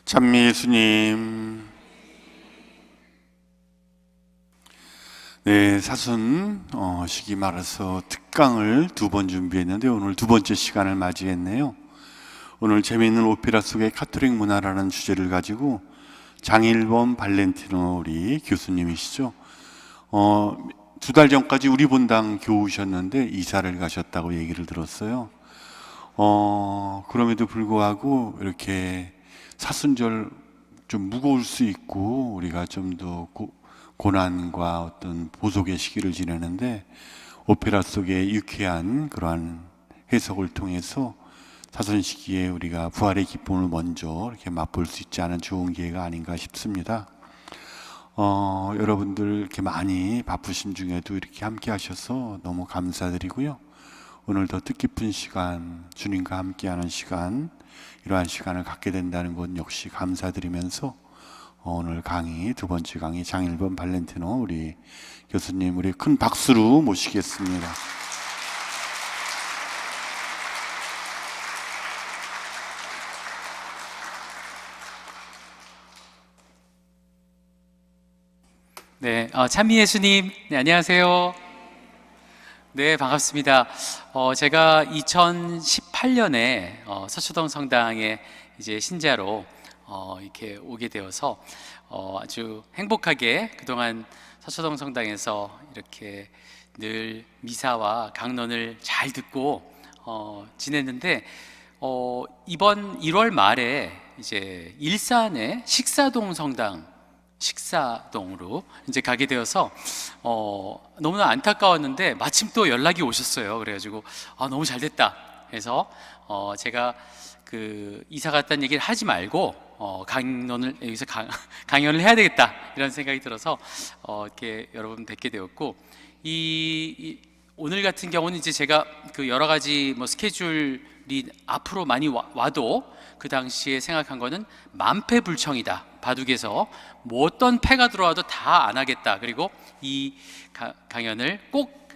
찬미 예수님. 네, 사순 시기 말아서 특강을 2번 준비했는데 오늘 2번째 시간을 맞이했네요. 오늘 재미있는 오페라 속의 카톨릭 문화라는 주제를 가지고 장일범 발렌티노 우리 교수님이시죠. 2달 전까지 우리 본당 교우셨는데 이사를 가셨다고 얘기를 들었어요. 그럼에도 불구하고 이렇게 사순절 좀 무거울 수 있고 우리가 좀 더 고난과 어떤 보속의 시기를 지내는데 오페라 속의 유쾌한 그러한 해석을 통해서 사순 시기에 우리가 부활의 기쁨을 먼저 이렇게 맛볼 수 있지 않은 좋은 기회가 아닌가 싶습니다. 여러분들 이렇게 많이 바쁘신 중에도 이렇게 함께 하셔서 너무 감사드리고요. 오늘 더 뜻깊은 시간, 주님과 함께하는 시간, 이러한 시간을 갖게 된다는 것 역시 감사드리면서 오늘 강의, 2번째 강의 장일범 발렌티노 우리 교수님 우리 큰 박수로 모시겠습니다. 네, 찬미 예수님, 네, 안녕하세요. 네, 반갑습니다. 제가 2018년에 서초동 성당에 이제 신자로 이렇게 오게 되어서 아주 행복하게 그동안 서초동 성당에서 이렇게 늘 미사와 강론을 잘 듣고 지냈는데 이번 1월 말에 이제 일산의 식사동으로 이제 가게 되어서 너무나 안타까웠는데 마침 또 연락이 오셨어요. 그래가지고 너무 잘 됐다 해서 제가 그 이사 갔다는 얘기를 하지 말고 강론을 여기서 강연을 해야 되겠다 이런 생각이 들어서 이렇게 여러분 뵙게 되었고 오늘 같은 경우는 이제 제가 그 여러 가지 뭐 스케줄이 앞으로 많이 와도 그 당시에 생각한 거는 만패불청이다. 바둑에서 뭐 어떤 패가 들어와도 다 안 하겠다. 그리고 이 강연을 꼭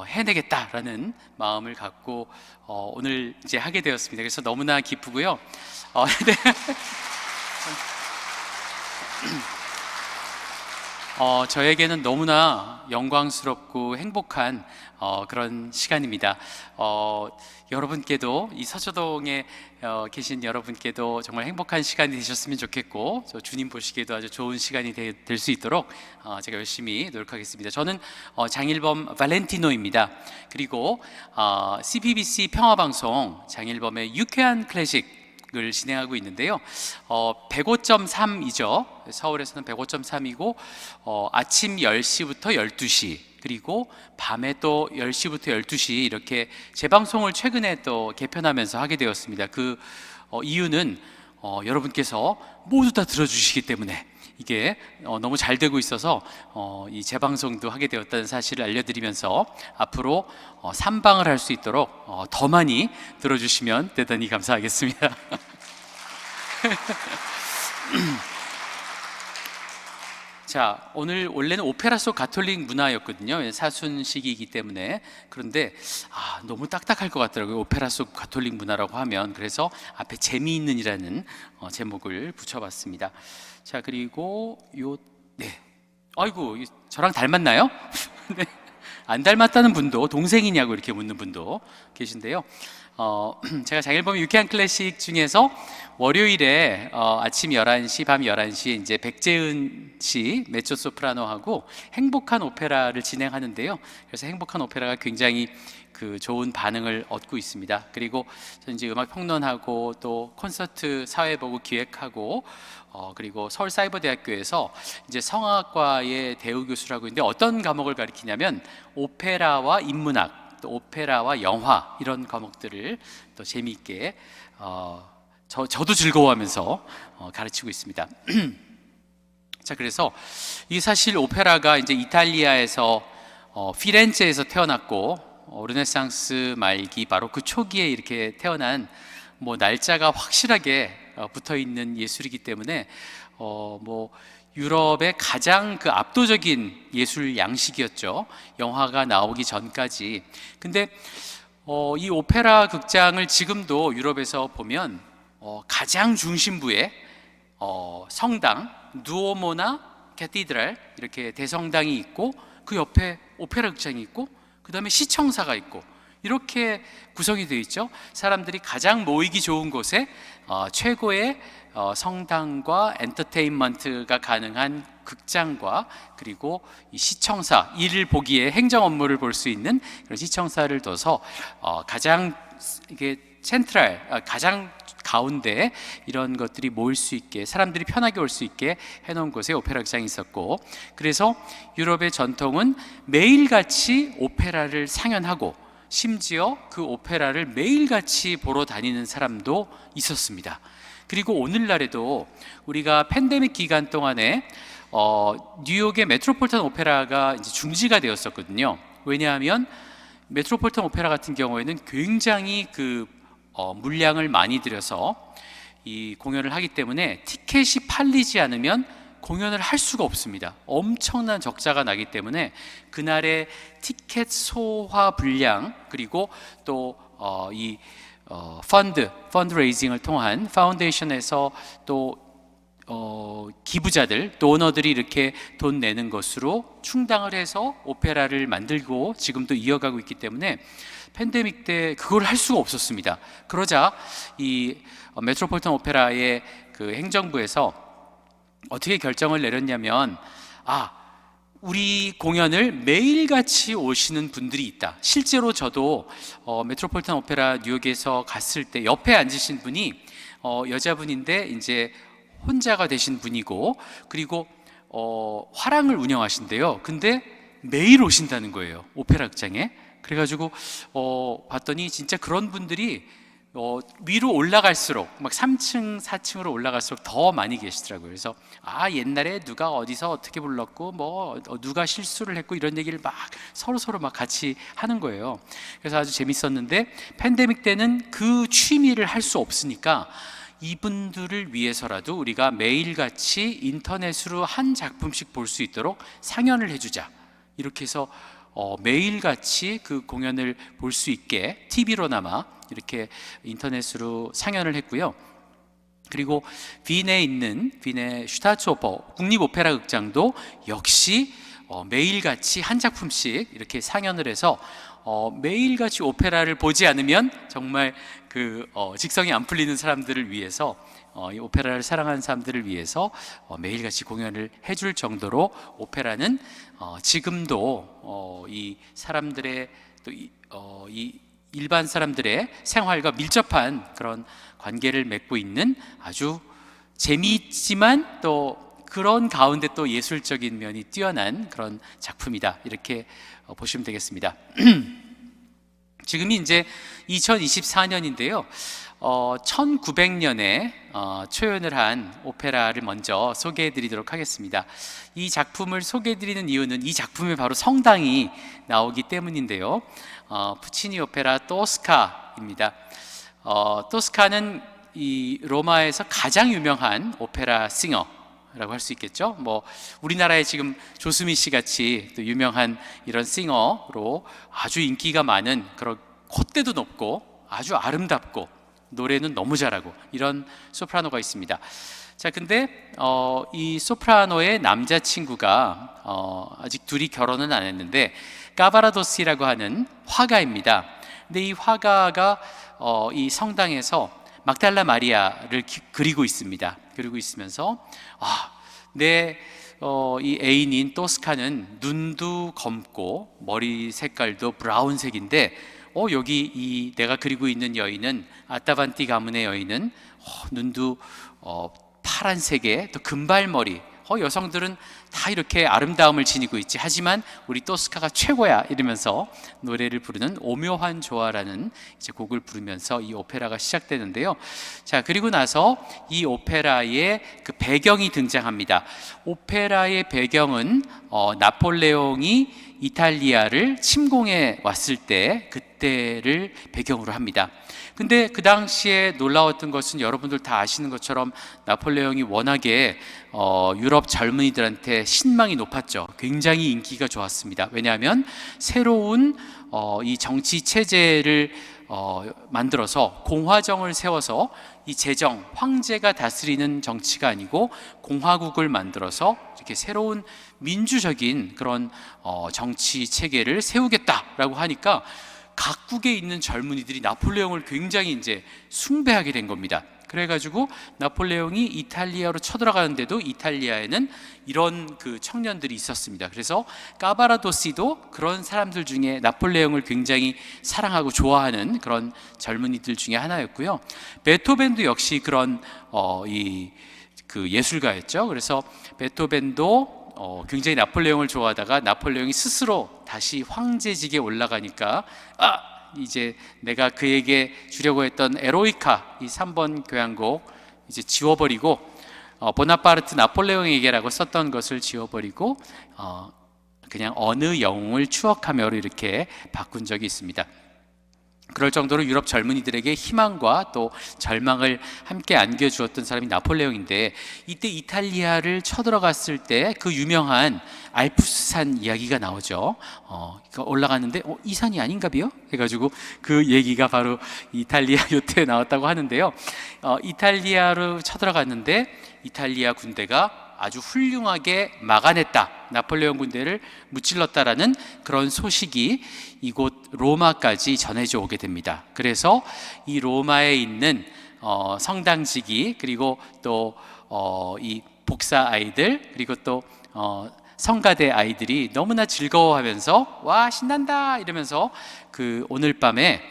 해내겠다라는 마음을 갖고 오늘 이제 하게 되었습니다. 그래서 너무나 기쁘고요. 네. 저에게는 너무나 영광스럽고 행복한 그런 시간입니다. 여러분께도 이 서초동에 계신 여러분께도 정말 행복한 시간이 되셨으면 좋겠고 주님 보시기에도 아주 좋은 시간이 될 수 있도록 제가 열심히 노력하겠습니다. 저는 장일범 발렌티노입니다. 그리고 CBBC 평화방송 장일범의 유쾌한 클래식을 진행하고 있는데요. 105.3이죠. 서울에서는 105.3이고 아침 10시부터 12시 그리고 밤에 또 10시부터 12시 이렇게 재방송을 최근에 또 개편하면서 하게 되었습니다. 그 이유는 여러분께서 모두 다 들어주시기 때문에 이게 너무 잘 되고 있어서 이 재방송도 하게 되었다는 사실을 알려드리면서 앞으로 3방을 할 수 있도록 더 많이 들어주시면 대단히 감사하겠습니다. 자, 오늘 원래는 오페라 속 가톨릭 문화였거든요. 사순식이기 때문에. 그런데 너무 딱딱할 것 같더라고요. 오페라 속 가톨릭 문화라고 하면. 그래서 앞에 재미있는이라는 제목을 붙여봤습니다. 자, 그리고 네. 아이고, 저랑 닮았나요? 네. 안 닮았다는 분도, 동생이냐고 이렇게 묻는 분도 계신데요. 제가 장일범 유쾌한 클래식 중에서 월요일에 아침 11시, 밤 11시에 이제 백재은 씨 메조 소프라노하고 행복한 오페라를 진행하는데요. 그래서 행복한 오페라가 굉장히 그 좋은 반응을 얻고 있습니다. 그리고 저는 이제 음악 평론하고 또 콘서트 사회보고 기획하고 그리고 서울사이버대학교에서 이제 성악과의 대우 교수라고 있는데 어떤 과목을 가르치냐면 오페라와 인문학 또 오페라와 영화 이런 과목들을 또 재미있게 저도 즐거워하면서 가르치고 있습니다. 자, 그래서 이 사실 오페라가 이제 이탈리아에서 피렌체에서 태어났고 르네상스 말기 바로크 초기에 이렇게 태어난 뭐 날짜가 확실하게 붙어 있는 예술이기 때문에 뭐 유럽의 가장 그 압도적인 예술 양식이었죠. 영화가 나오기 전까지. 근데 이 오페라 극장을 지금도 유럽에서 보면 가장 중심부에 성당, 누오모나 캐티드랄, 이렇게 대성당이 있고 그 옆에 오페라 극장이 있고 그 다음에 시청사가 있고 이렇게 구성이 되어 있죠. 사람들이 가장 모이기 좋은 곳에 최고의 성당과 엔터테인먼트가 가능한 극장과 그리고 이 시청사, 이를 보기에 행정 업무를 볼 수 있는 그런 시청사를 둬서 가장 이게 센트럴, 가장 가운데 이런 것들이 모일 수 있게, 사람들이 편하게 올 수 있게 해놓은 곳에 오페라 극장이 있었고, 그래서 유럽의 전통은 매일같이 오페라를 상연하고 심지어 그 오페라를 매일같이 보러 다니는 사람도 있었습니다. 그리고 오늘날에도 우리가 팬데믹 기간 동안에 뉴욕의 메트로폴리탄 오페라가 이제 중지가 되었었거든요. 왜냐하면 메트로폴리탄 오페라 같은 경우에는 굉장히 물량을 많이 들여서 이 공연을 하기 때문에 티켓이 팔리지 않으면 공연을 할 수가 없습니다. 엄청난 적자가 나기 때문에 그날의 티켓 소화 분량, 그리고 또 펀드레이징을 통한 파운데이션에서 또 기부자들, 도너들이 이렇게 돈 내는 것으로 충당을 해서 오페라를 만들고 지금도 이어가고 있기 때문에 팬데믹 때 그걸 할 수가 없었습니다. 그러자 이 메트로폴리탄 오페라의 그 행정부에서 어떻게 결정을 내렸냐면, 우리 공연을 매일같이 오시는 분들이 있다. 실제로 저도 메트로폴리탄 오페라 뉴욕에서 갔을 때 옆에 앉으신 분이 여자분인데 이제 혼자가 되신 분이고, 그리고 화랑을 운영하신대요. 근데 매일 오신다는 거예요, 오페라 극장에. 그래가지고 봤더니 진짜 그런 분들이 위로 올라갈수록, 막 3층, 4층으로 올라갈수록 더 많이 계시더라고요. 그래서 옛날에 누가 어디서 어떻게 불렀고 뭐 누가 실수를 했고 이런 얘기를 막 서로 막 같이 하는 거예요. 그래서 아주 재밌었는데, 팬데믹 때는 그 취미를 할 수 없으니까 이분들을 위해서라도 우리가 매일같이 인터넷으로 한 작품씩 볼 수 있도록 상연을 해주자, 이렇게 해서 매일같이 그 공연을 볼 수 있게 TV로나마 이렇게 인터넷으로 상연을 했고요. 그리고 빈에 있는 빈의 슈타츠오퍼 국립오페라 극장도 역시 매일같이 한 작품씩 이렇게 상연을 해서 매일같이 오페라를 보지 않으면 정말 직성이 안 풀리는 사람들을 위해서, 이 오페라를 사랑하는 사람들을 위해서 매일같이 공연을 해줄 정도로 오페라는 지금도 이 사람들의 이 일반 사람들의 생활과 밀접한 그런 관계를 맺고 있는 아주 재미있지만 또 그런 가운데 또 예술적인 면이 뛰어난 그런 작품이다, 이렇게 보시면 되겠습니다. 지금이 이제 2024년인데요. 1900년에 초연을 한 오페라를 먼저 소개해 드리도록 하겠습니다. 이 작품을 소개해 드리는 이유는 이 작품에 바로 성당이 나오기 때문인데요. 푸치니 오페라 토스카입니다. 토스카는 이 로마에서 가장 유명한 오페라 싱어라고 할 수 있겠죠. 뭐 우리나라에 지금 조수미 씨 같이 또 유명한 이런 싱어로 아주 인기가 많은, 그런 콧대도 높고 아주 아름답고 노래는 너무 잘하고 이런 소프라노가 있습니다. 자, 근데 이 소프라노의 남자친구가 아직 둘이 결혼은 안 했는데 까바라도시라고 하는 화가입니다. 근데 이 화가가 이 성당에서 막달라 마리아를 그리고 있습니다. 그리고 있으면서 이 애인인 토스카는 눈도 검고 머리 색깔도 브라운색인데 여기 이 내가 그리고 있는 여인은, 아타반티 가문의 여인은 눈도 파란색에 또 금발머리, 여성들은 다 이렇게 아름다움을 지니고 있지, 하지만 우리 토스카가 최고야, 이러면서 노래를 부르는 오묘한 조화라는 이제 곡을 부르면서 이 오페라가 시작되는데요. 자, 그리고 나서 이 오페라의 그 배경이 등장합니다. 오페라의 배경은 나폴레옹이 이탈리아를 침공해 왔을 때 그때를 배경으로 합니다. 근데 그 당시에 놀라웠던 것은 여러분들 다 아시는 것처럼 나폴레옹이 워낙에 유럽 젊은이들한테 신망이 높았죠. 굉장히 인기가 좋았습니다. 왜냐하면 새로운 이 정치 체제를 만들어서 공화정을 세워서 이 제정, 황제가 다스리는 정치가 아니고 공화국을 만들어서 이렇게 새로운 민주적인 그런 정치 체계를 세우겠다라고 하니까 각국에 있는 젊은이들이 나폴레옹을 굉장히 이제 숭배하게 된 겁니다. 그래가지고 나폴레옹이 이탈리아로 쳐들어가는데도 이탈리아에는 이런 그 청년들이 있었습니다. 그래서 까바라도시도 그런 사람들 중에 나폴레옹을 굉장히 사랑하고 좋아하는 그런 젊은이들 중에 하나였고요. 베토벤도 역시 그런 그 예술가였죠. 그래서 베토벤도 굉장히 나폴레옹을 좋아하다가 나폴레옹이 스스로 다시 황제직에 올라가니까 이제 내가 그에게 주려고 했던 에로이카 이 3번 교향곡 이제 지워버리고 보나파르트 나폴레옹에게라고 썼던 것을 지워버리고 그냥 어느 영웅을 추억하며로 이렇게 바꾼 적이 있습니다. 그럴 정도로 유럽 젊은이들에게 희망과 또 절망을 함께 안겨주었던 사람이 나폴레옹인데, 이때 이탈리아를 쳐들어갔을 때 그 유명한 알프스산 이야기가 나오죠. 올라갔는데 이 산이 아닌가 봐요 해가지고 그 얘기가 바로 이탈리아 요트에 나왔다고 하는데요. 이탈리아로 쳐들어갔는데 이탈리아 군대가 아주 훌륭하게 막아냈다, 나폴레옹 군대를 무찔렀다라는 그런 소식이 이곳 로마까지 전해져 오게 됩니다. 그래서 이 로마에 있는 성당지기, 그리고 또 이 복사 아이들, 그리고 또 성가대 아이들이 너무나 즐거워하면서 와 신난다 이러면서 그 오늘 밤에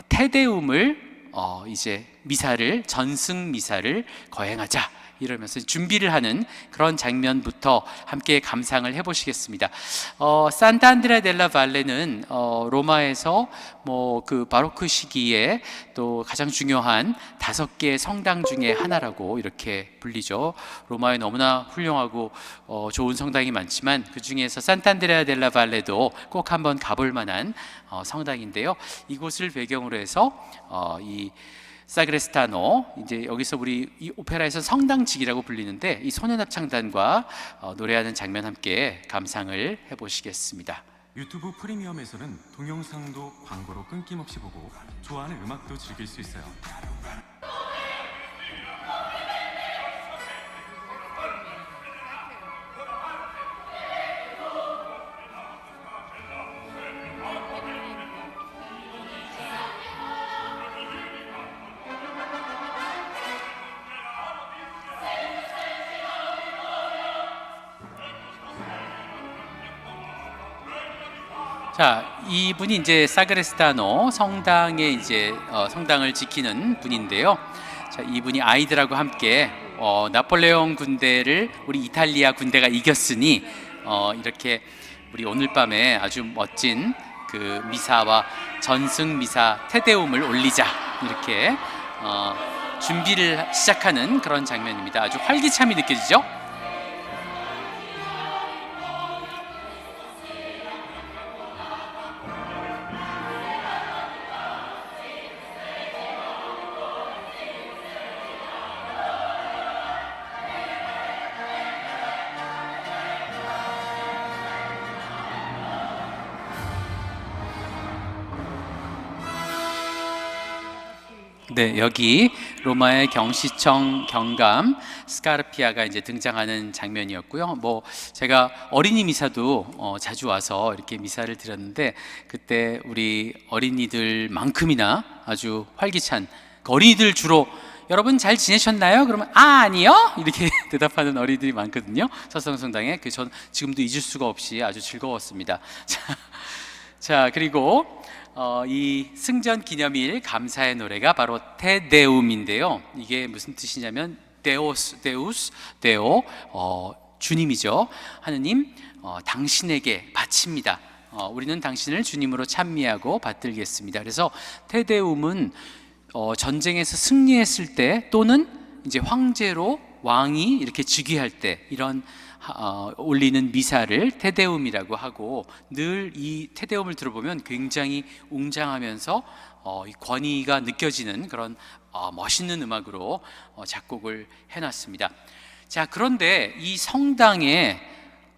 테데움을 이제 미사를, 전승 미사를 거행하자 이러면서 준비를 하는 그런 장면부터 함께 감상을 해보시겠습니다. 산타안드레아 델라 발레는 로마에서 뭐 그 바로크 시기에 또 가장 중요한 5개의 성당 중에 하나라고 이렇게 불리죠. 로마에 너무나 훌륭하고 좋은 성당이 많지만 그 중에서 산타안드레아 델라 발레도 꼭 한번 가볼 만한 성당인데요. 이곳을 배경으로 해서 이 사그레스타노, 이제 여기서 우리 이 오페라에서 성당직이라고 불리는데 이 소년합창단과 노래하는 장면 함께 감상을 해보시겠습니다. 유튜브 프리미엄에서는 동영상도 광고로 끊김없이 보고 좋아하는 음악도 즐길 수 있어요. 자, 이분이 이제 사그레스타노 성당에 이제 성당을 지키는 분인데요. 자, 이분이 아이들하고 함께 나폴레옹 군대를 우리 이탈리아 군대가 이겼으니 이렇게 우리 오늘 밤에 아주 멋진 그 미사와 전승 미사 테데움을 올리자 이렇게 준비를 시작하는 그런 장면입니다. 아주 활기참이 느껴지죠? 네, 여기 로마의 경시청 경감 스카르피아가 이제 등장하는 장면이었고요. 뭐 제가 어린이 미사도 자주 와서 이렇게 미사를 드렸는데 그때 우리 어린이들만큼이나 아주 활기찬, 어린이들 주로 여러분 잘 지내셨나요? 그러면 아니요 이렇게 대답하는 어린이들이 많거든요. 서성성당에. 전 지금도 잊을 수가 없이 아주 즐거웠습니다. 자 그리고 이 승전 기념일 감사의 노래가 바로 테데움인데요. 이게 무슨 뜻이냐면 데오스, 데오, 주님이죠. 하느님, 당신에게 바칩니다. 우리는 당신을 주님으로 찬미하고 받들겠습니다. 그래서 테데움은 전쟁에서 승리했을 때 또는 이제 황제로 왕이 이렇게 즉위할 때 이런 올리는 미사를 테데움이라고 하고, 늘 이 테데움을 들어보면 굉장히 웅장하면서 이 권위가 느껴지는 그런 멋있는 음악으로 작곡을 해놨습니다. 자, 그런데 이 성당에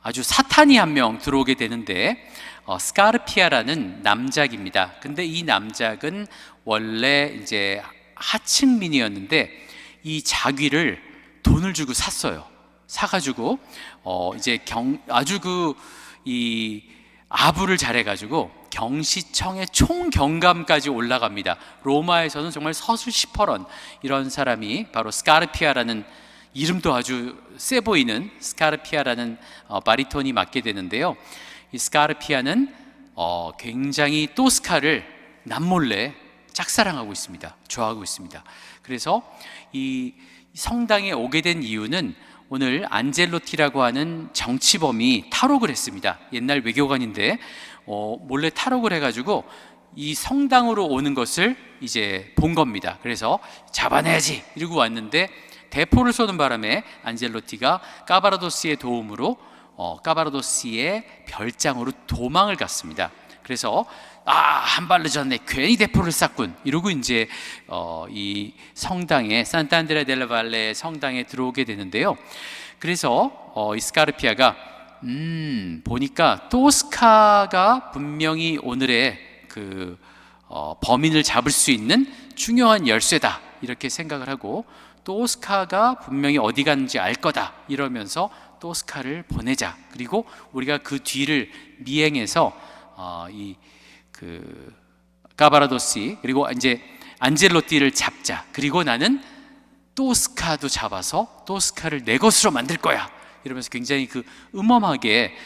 아주 사탄이 한 명 들어오게 되는데 스카르피아라는 남작입니다. 근데 이 남작은 원래 이제 하층민이었는데 이 자귀를 돈을 주고 샀어요. 사가지고 이제 아주 이 아부를 잘해가지고 경시청의 총경감까지 올라갑니다. 로마에서는 정말 서술시퍼런 이런 사람이 바로 스카르피아라는, 이름도 아주 세 보이는 스카르피아라는 바리톤이 맡게 되는데요. 이 스카르피아는 굉장히 토스카를 남몰래 짝사랑하고 있습니다. 좋아하고 있습니다. 그래서 이 성당에 오게 된 이유는 오늘 안젤로티라고 하는 정치범이 탈옥을 했습니다. 옛날 외교관인데 몰래 탈옥을 해가지고 이 성당으로 오는 것을 이제 본 겁니다. 그래서 잡아내야지 이러고 왔는데 대포를 쏘는 바람에 안젤로티가 까바라도스의 도움으로 까바라도스의 별장으로 도망을 갔습니다. 그래서 한 발 늦었네, 괜히 대포를 쐈군 이러고 이제 이 성당에, 산타안드레아 델라 발레 성당에 들어오게 되는데요. 그래서 이 스카르피아가 보니까 토스카가 분명히 오늘의 그 범인을 잡을 수 있는 중요한 열쇠다 이렇게 생각을 하고, 토스카가 분명히 어디 갔는지 알 거다 이러면서 토스카를 보내자, 그리고 우리가 그 뒤를 미행해서 그 까바라도시 그리고 이제 안젤로티를 잡자, 그리고 나는 토스카도 잡아서 토스카를 내 것으로 만들 거야 이러면서 굉장히 그 음험하게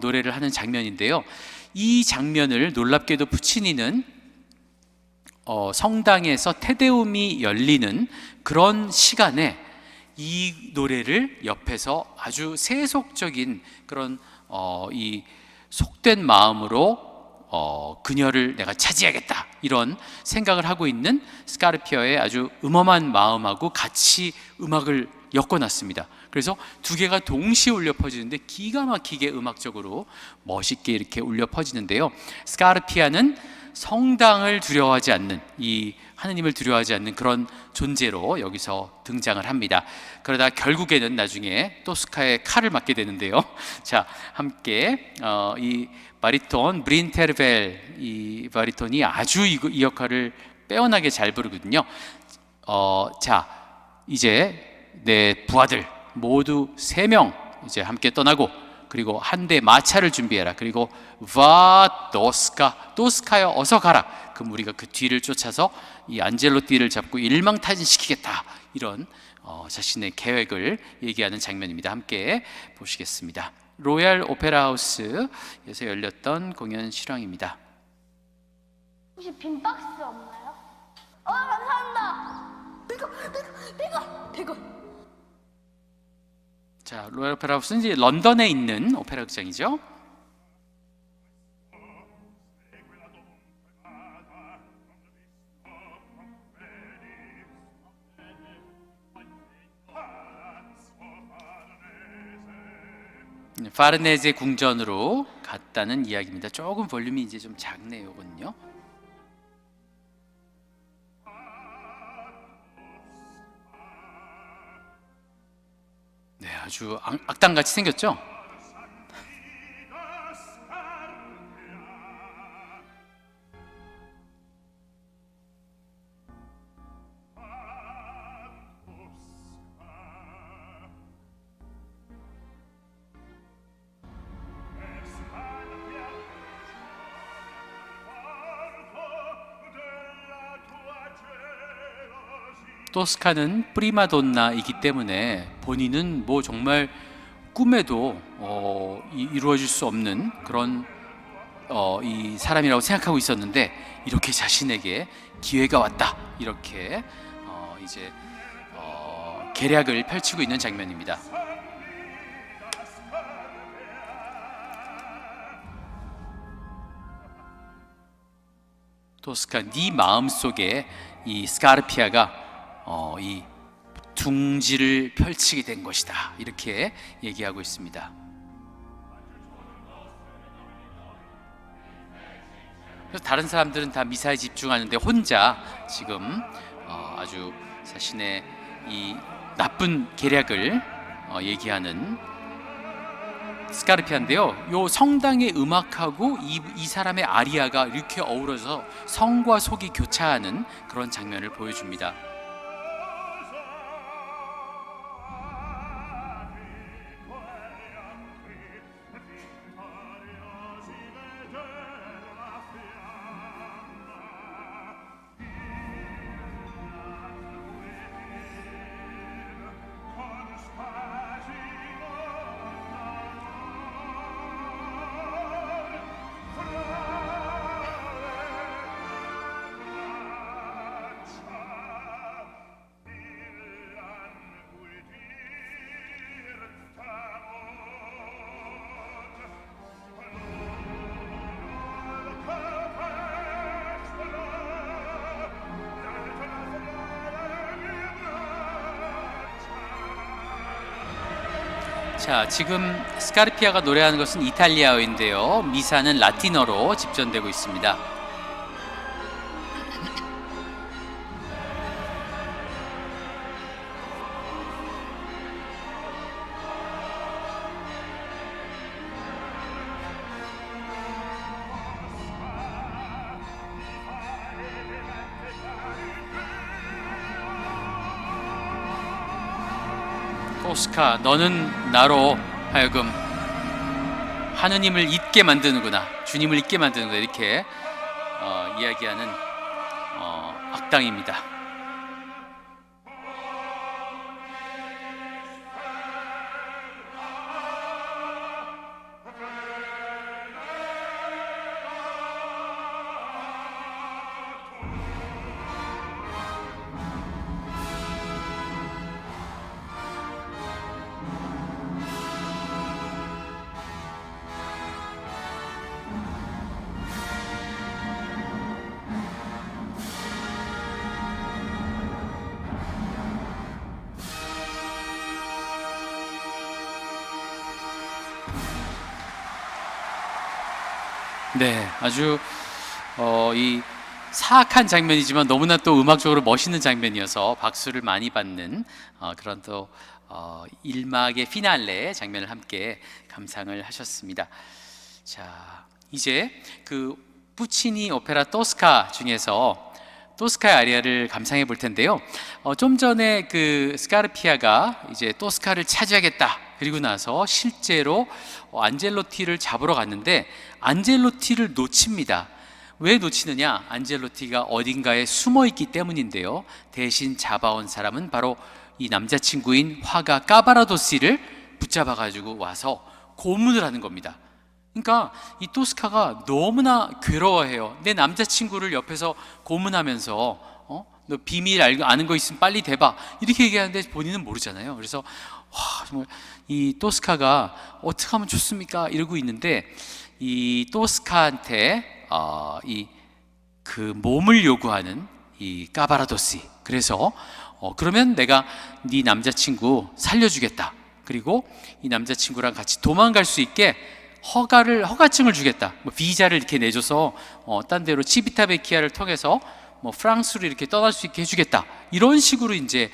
노래를 하는 장면인데요. 이 장면을 놀랍게도 푸치니는 성당에서 테데움이 열리는 그런 시간에 이 노래를 옆에서 아주 세속적인 그런 이 속된 마음으로 그녀를 내가 차지하겠다 이런 생각을 하고 있는 스카르피아의 아주 음험한 마음하고 같이 음악을 엮어놨습니다. 그래서 두 개가 동시에 울려 퍼지는데 기가 막히게 음악적으로 멋있게 이렇게 울려 퍼지는데요. 스카르피아는 성당을 두려워하지 않는, 이 하느님을 두려워하지 않는 그런 존재로 여기서 등장을 합니다. 그러다 결국에는 나중에 토스카의 칼을 맞게 되는데요. 자, 함께 이 바리톤 브린테르벨, 이 바리톤이 아주 이 역할을 빼어나게 잘 부르거든요. 자, 이제 내 부하들 모두 3명 이제 함께 떠나고, 그리고 한 대 마차를 준비해라. 그리고 와 토스카여 어서 가라. 그럼 우리가 그 뒤를 쫓아서 이 안젤로티를 잡고 일망타진시키겠다. 이런 자신의 계획을 얘기하는 장면입니다. 함께 보시겠습니다. 로얄 오페라 하우스에서 열렸던 공연 실황입니다. 혹시 빈 박스 없나요? 감사합니다. 100원. 자, 로얄 오페라 하우스는 이제 런던에 있는 오페라 극장이죠. 파르네제 궁전으로 갔다는 이야기입니다. 조금 볼륨이 이제 좀 작네요, 이거는요. 네, 아주 악당같이 생겼죠? 토스카는 프리마돈나이기 때문에 본인은 뭐 정말 꿈에도 이루어질 수 없는 그런 이 사람이라고 생각하고 있었는데, 이렇게 자신에게 기회가 왔다 이렇게 이제 계략을 펼치고 있는 장면입니다. 토스카, 네 마음 속에 이 스카르피아가 이 둥지를 펼치게 된 것이다. 이렇게 얘기하고 있습니다. 그래서 다른 사람들은 다 미사에 집중하는데 혼자 지금 아주 자신의 이 나쁜 계략을 얘기하는 스카르피아인데요. 요 성당의 음악하고 이 사람의 아리아가 이렇게 어우러져 성과 속이 교차하는 그런 장면을 보여줍니다. 자, 지금 스카르피아가 노래하는 것은 이탈리아어인데요. 미사는 라틴어로 집전되고 있습니다. 토스카, 너는 나로 하여금 하느님을 잊게 만드는구나, 주님을 잊게 만드는구나, 이렇게 이야기하는 악당입니다. 네, 아주 이 사악한 장면이지만 너무나 또 음악적으로 멋있는 장면이어서 박수를 많이 받는 그런 또 1막의 피날레 장면을 함께 감상을 하셨습니다. 자, 이제 그 푸치니 오페라 토스카 중에서 토스카의 아리아를 감상해 볼 텐데요. 좀 전에 그 스카르피아가 이제 토스카를 차지하겠다, 그리고 나서 실제로 안젤로티를 잡으러 갔는데 안젤로티를 놓칩니다. 왜 놓치느냐? 안젤로티가 어딘가에 숨어 있기 때문인데요. 대신 잡아온 사람은 바로 이 남자친구인 화가 까바라도시를 붙잡아 가지고 와서 고문을 하는 겁니다. 그러니까 이 토스카가 너무나 괴로워해요. 내 남자친구를 옆에서 고문하면서 너 비밀 아는 거 있으면 빨리 대봐, 이렇게 얘기하는데 본인은 모르잖아요. 그래서 와, 정말 이 토스카가 어떻게 하면 좋습니까? 이러고 있는데 이 토스카한테 그 몸을 요구하는 이 까바라도시, 그래서 그러면 내가 네 남자친구 살려주겠다, 그리고 이 남자친구랑 같이 도망갈 수 있게 허가증을 주겠다, 뭐 비자를 이렇게 내줘서 딴 데로 치비타베키아를 통해서 뭐 프랑스로 이렇게 떠날 수 있게 해주겠다, 이런 식으로 이제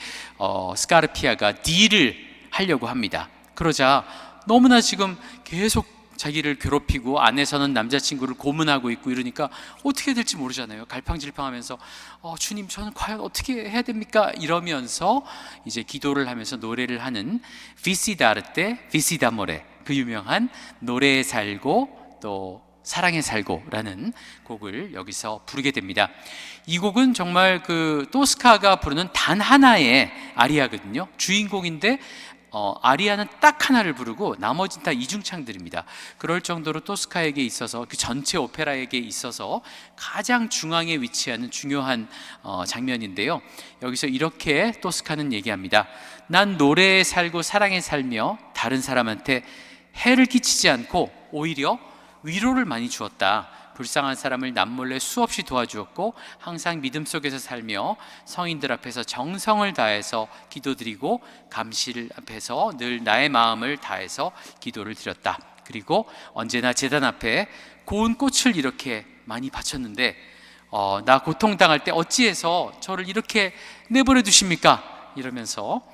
스카르피아가 딜을 하려고 합니다. 그러자 너무나 지금 계속 자기를 괴롭히고 안에서는 남자친구를 고문하고 있고 이러니까 어떻게 될지 모르잖아요. 갈팡질팡하면서 주님, 저는 과연 어떻게 해야 됩니까? 이러면서 이제 기도를 하면서 노래를 하는 비시다르테 비시다모레, 그 유명한 노래에 살고 또 사랑에 살고라는 곡을 여기서 부르게 됩니다. 이 곡은 정말 그 토스카가 부르는 단 하나의 아리아거든요. 주인공인데 아리아는 딱 하나를 부르고 나머지는 다 이중창들입니다. 그럴 정도로 토스카에게 있어서, 그 전체 오페라에게 있어서 가장 중앙에 위치하는 중요한 장면인데요. 여기서 이렇게 토스카는 얘기합니다. 난 노래에 살고 사랑에 살며 다른 사람한테 해를 끼치지 않고 오히려 위로를 많이 주었다. 불쌍한 사람을 남몰래 수없이 도와주었고 항상 믿음 속에서 살며 성인들 앞에서 정성을 다해서 기도드리고 감실 앞에서 늘 나의 마음을 다해서 기도를 드렸다. 그리고 언제나 제단 앞에 고운 꽃을 이렇게 많이 바쳤는데 나 고통당할 때 어찌해서 저를 이렇게 내버려 두십니까? 이러면서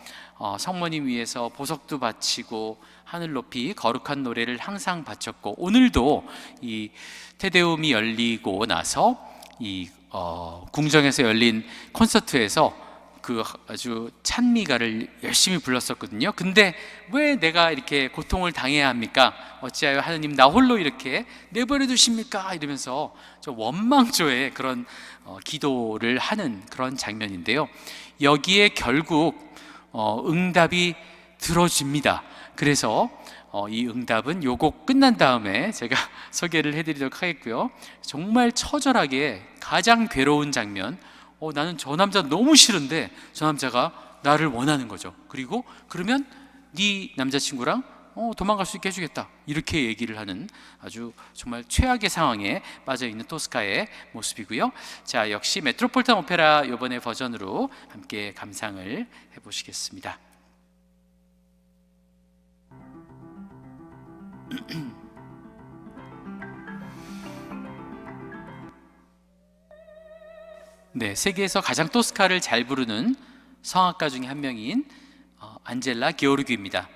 성모님 위해서 보석도 바치고 하늘 높이 거룩한 노래를 항상 바쳤고, 오늘도 이 테데움이 열리고 나서 이 궁정에서 열린 콘서트에서 그 아주 찬미가를 열심히 불렀었거든요. 근데 왜 내가 이렇게 고통을 당해야 합니까? 어찌하여 하느님 나 홀로 이렇게 내버려 두십니까? 이러면서 좀 원망조의 그런 기도를 하는 그런 장면인데요. 여기에 결국 응답이 들어집니다. 그래서 이 응답은 요 곡 끝난 다음에 제가 소개를 해드리도록 하겠고요. 정말 처절하게 가장 괴로운 장면, 나는 저 남자 너무 싫은데 저 남자가 나를 원하는 거죠. 그리고 그러면 네 남자친구랑 도망갈 수 있게 해주겠다, 이렇게 얘기를 하는 아주 정말 최악의 상황에 빠져있는 토스카의 모습이고요. 자, 역시 메트로폴리탄 오페라 이번에 버전으로 함께 감상을 해보시겠습니다. 네, 세계에서 가장 토스카를 잘 부르는 성악가 중에 한 명인 안젤라 게오르기입니다.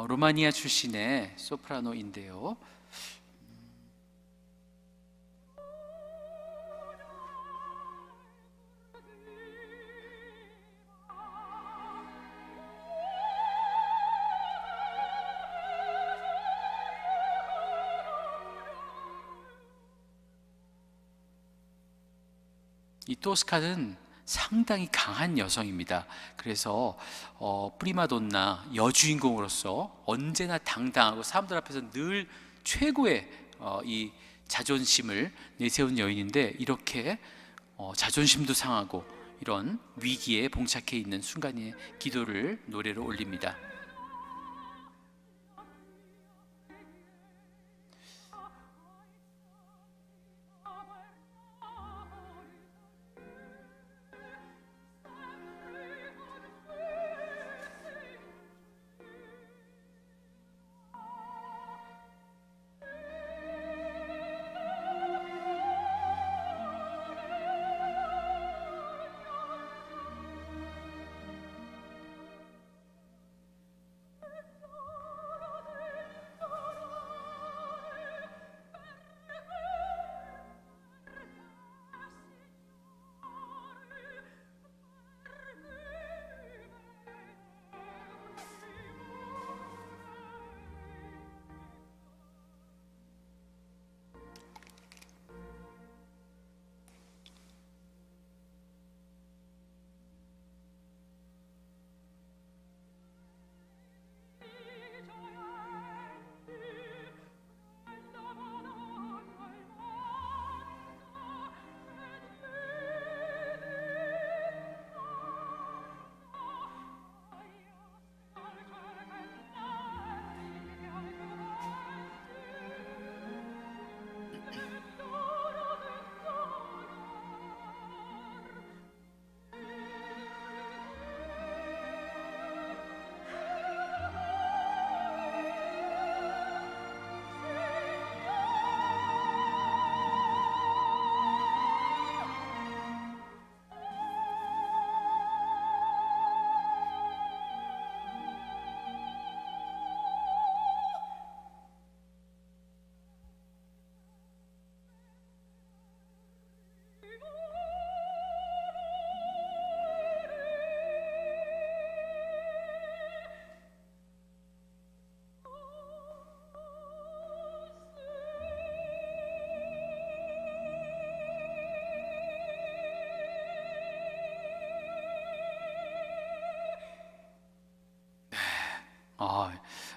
로마니아 출신의 소프라노인데요. 이 토스카는 상당히 강한 여성입니다. 그래서 프리마돈나 여주인공으로서 언제나 당당하고 사람들 앞에서 늘 최고의 이 자존심을 내세운 여인인데, 이렇게 자존심도 상하고 이런 위기에 봉착해 있는 순간에 기도를 노래로 올립니다.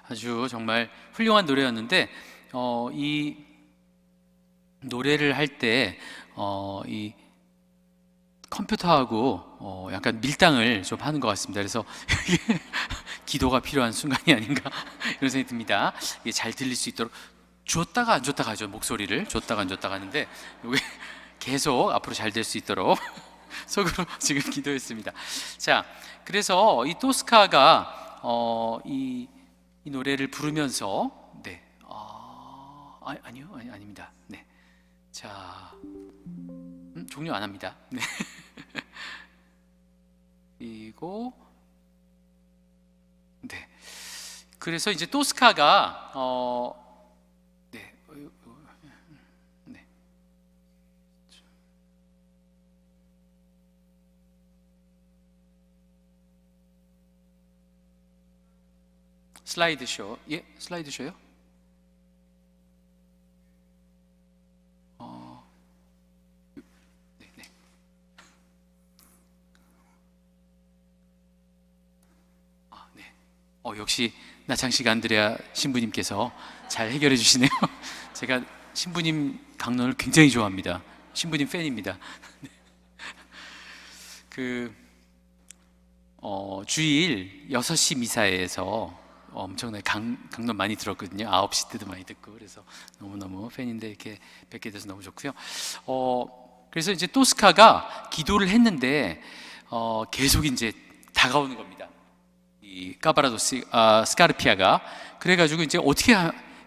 아주 정말 훌륭한 노래였는데 이 노래를 할 때 이 컴퓨터하고 약간 밀당을 좀 하는 것 같습니다. 그래서 이게 기도가 필요한 순간이 아닌가 이런 생각이 듭니다. 이게 잘 들릴 수 있도록 줬다가 안 줬다가 하죠. 목소리를 줬다가 안 줬다가 하는데 이게 계속 앞으로 잘 될 수 있도록 속으로 지금 기도했습니다. 자, 그래서 이 토스카가 이 노래를 부르면서 아니요, 아닙니다. 네, 자, 종료 안 합니다. 네. 그리고 네, 그래서 이제 토스카가 네, 네. 슬라이드쇼, 예, 슬라이드쇼요? 네, 네. 네. 역시 나창식 안드레아 신부님께서 잘 해결해 주시네요. 제가 신부님 강론을 굉장히 좋아합니다. 신부님 팬입니다. 그 주일 6시 미사에서 엄청나게 강론 많이 들었거든요. 9시 때도 많이 듣고, 그래서 너무너무 팬인데 이렇게 뵙게 돼서 너무 좋고요. 그래서 이제 토스카가 기도를 했는데 계속 이제 다가오는 겁니다. 이 까바라도스 스카르피아가. 그래가지고 이제 어떻게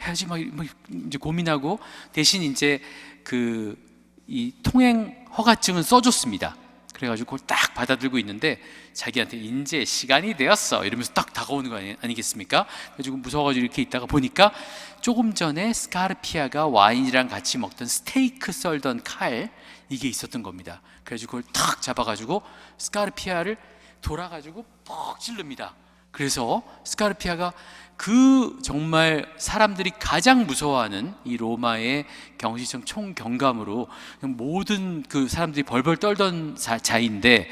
해야지 막 이제 고민하고, 대신 이제 이 통행 허가증은 써줬습니다. 그래가지고 그걸 딱 받아들고 있는데 자기한테 이제 시간이 되었어 이러면서 딱 다가오는 거 아니겠습니까? 그래가지고 무서워가지고 이렇게 있다가 보니까 조금 전에 스카르피아가 와인이랑 같이 먹던 스테이크 썰던 칼, 이게 있었던 겁니다. 그래가지고 그걸 탁 잡아가지고 스카르피아를 돌아가지고 퍽 찌릅니다. 그래서 스카르피아가 정말 사람들이 가장 무서워하는 이 로마의 경시청 총경감으로 모든 그 사람들이 벌벌 떨던 자인데,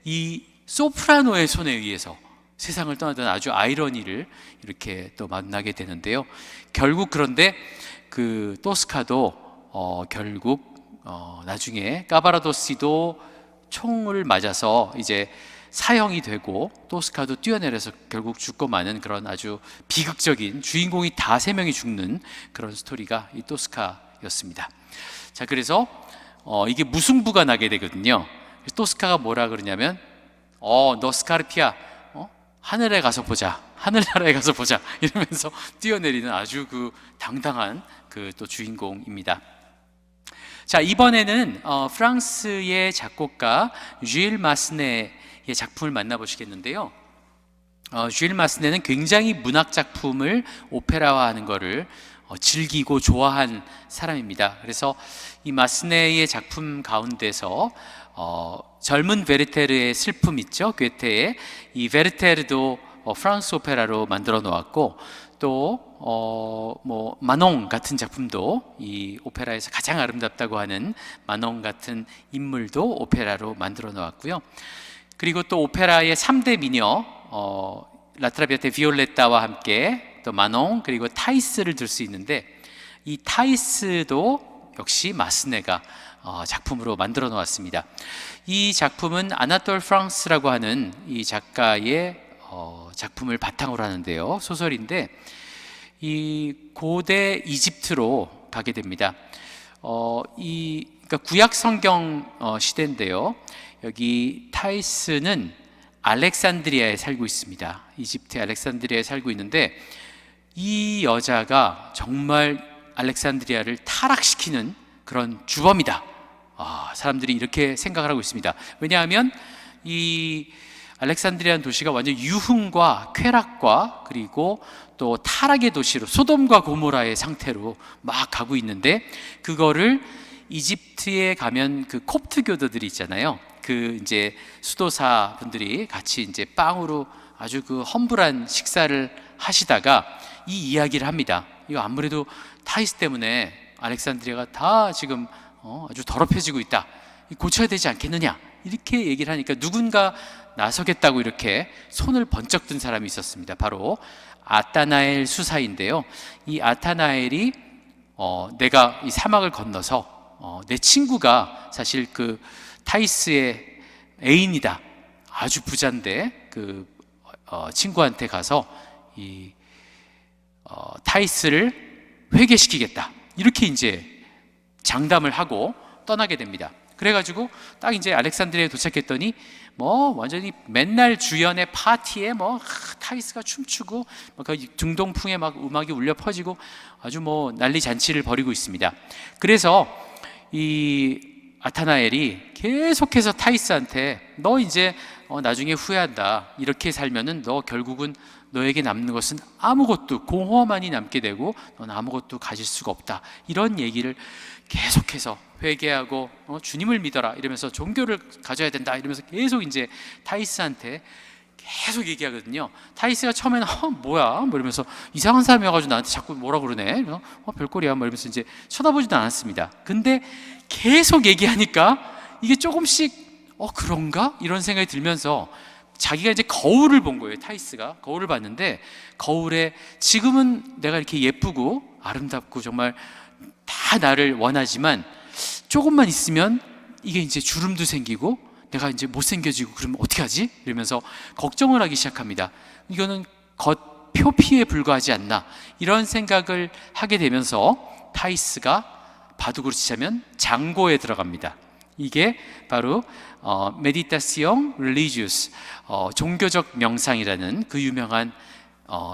이 소프라노의 손에 의해서 세상을 떠나던 아주 아이러니를 이렇게 또 만나게 되는데요. 결국 그런데 그 토스카도 결국 나중에 까바라도시도 총을 맞아서 이제 사형이 되고, 토스카도 뛰어내려서 결국 죽고 마는 그런 아주 비극적인, 주인공이 다 3명이 죽는 그런 스토리가 이 토스카였습니다. 자, 그래서 이게 무승부가 나게 되거든요. 토스카가 뭐라 그러냐면 너 스카르피아 하늘에 가서 보자, 하늘나라에 가서 보자 이러면서 뛰어내리는 아주 그 당당한 그 또 주인공입니다. 자, 이번에는 프랑스의 작곡가 쥘 마스네의 작품을 만나보시겠는데요. 쥘 마스네는 굉장히 문학 작품을 오페라화하는 것을 즐기고 좋아한 사람입니다. 그래서 이 마스네의 작품 가운데서 젊은 베르테르의 슬픔 있죠, 괴테의. 이 베르테르도 프랑스 오페라로 만들어 놓았고, 또 마농 같은 작품도 이 오페라에서 가장 아름답다고 하는 마농 같은 인물도 오페라로 만들어 놓았고요. 그리고 또 오페라의 3대 미녀 라트라비아테 비올레타와 함께 또 마농, 그리고 타이스를 들 수 있는데, 이 타이스도 역시 마스네가 작품으로 만들어 놓았습니다. 이 작품은 아나톨 프랑스라고 하는 이 작가의 작품을 바탕으로 하는데요, 소설인데 이 고대 이집트로 가게 됩니다. 그러니까 구약 성경 시대인데요. 여기 타이스는 알렉산드리아에 살고 있습니다. 이집트의 알렉산드리아에 살고 있는데, 이 여자가 정말 알렉산드리아를 타락시키는 그런 주범이다. 사람들이 이렇게 생각을 하고 있습니다. 왜냐하면 이 알렉산드리아는 도시가 완전 유흥과 쾌락과 그리고 또 타락의 도시로, 소돔과 고모라의 상태로 막 가고 있는데, 그거를 이집트에 가면 그 콥트 교도들이 있잖아요. 그 이제 수도사 분들이 같이 이제 빵으로 아주 그 험불한 식사를 하시다가 이 이야기를 합니다. 이거 아무래도 타이스 때문에 알렉산드리아가 다 지금 아주 더럽혀지고 있다. 고쳐야 되지 않겠느냐, 이렇게 얘기를 하니까 누군가 나서겠다고 이렇게 손을 번쩍 든 사람이 있었습니다. 바로 아타나엘 수사인데요. 이 아타나엘이 내가 이 사막을 건너서 내 친구가 사실 그 타이스의 애인이다, 아주 부자인데 그 친구한테 가서 이 타이스를 회개시키겠다, 이렇게 이제 장담을 하고 떠나게 됩니다. 그래가지고 딱 이제 알렉산드리아에 도착했더니 뭐 완전히 맨날 주연의 파티에 뭐 타이스가 춤추고 그 중동풍에 막 음악이 울려 퍼지고 아주 뭐 난리 잔치를 벌이고 있습니다. 그래서 이 아타나엘이 계속해서 타이스한테 너 이제 나중에 후회한다, 이렇게 살면은 너 결국은 너에게 남는 것은 아무것도, 공허만이 남게 되고 넌 아무것도 가질 수가 없다, 이런 얘기를 계속해서 회개하고 주님을 믿어라 이러면서 종교를 가져야 된다 이러면서 계속 이제 타이스한테 계속 얘기하거든요. 타이스가 처음에는 뭐야 뭐 이러면서 이상한 사람이어가지고 나한테 자꾸 뭐라 그러네, 이러면서 별꼴이야 뭐 이러면서 이제 쳐다보지도 않았습니다. 근데 계속 얘기하니까 이게 조금씩 그런가? 이런 생각이 들면서 자기가 이제 거울을 본 거예요. 타이스가 거울을 봤는데 거울에 지금은 내가 이렇게 예쁘고 아름답고 정말 다 나를 원하지만 조금만 있으면 이게 이제 주름도 생기고 내가 이제 못생겨지고 그러면 어떻게 하지? 이러면서 걱정을 하기 시작합니다. 이거는 겉 표피에 불과하지 않나, 이런 생각을 하게 되면서 타이스가 바둑으로 치자면 장고에 들어갑니다. 이게 바로 메디타시옹 릴리지우스, 종교적 명상이라는 그 유명한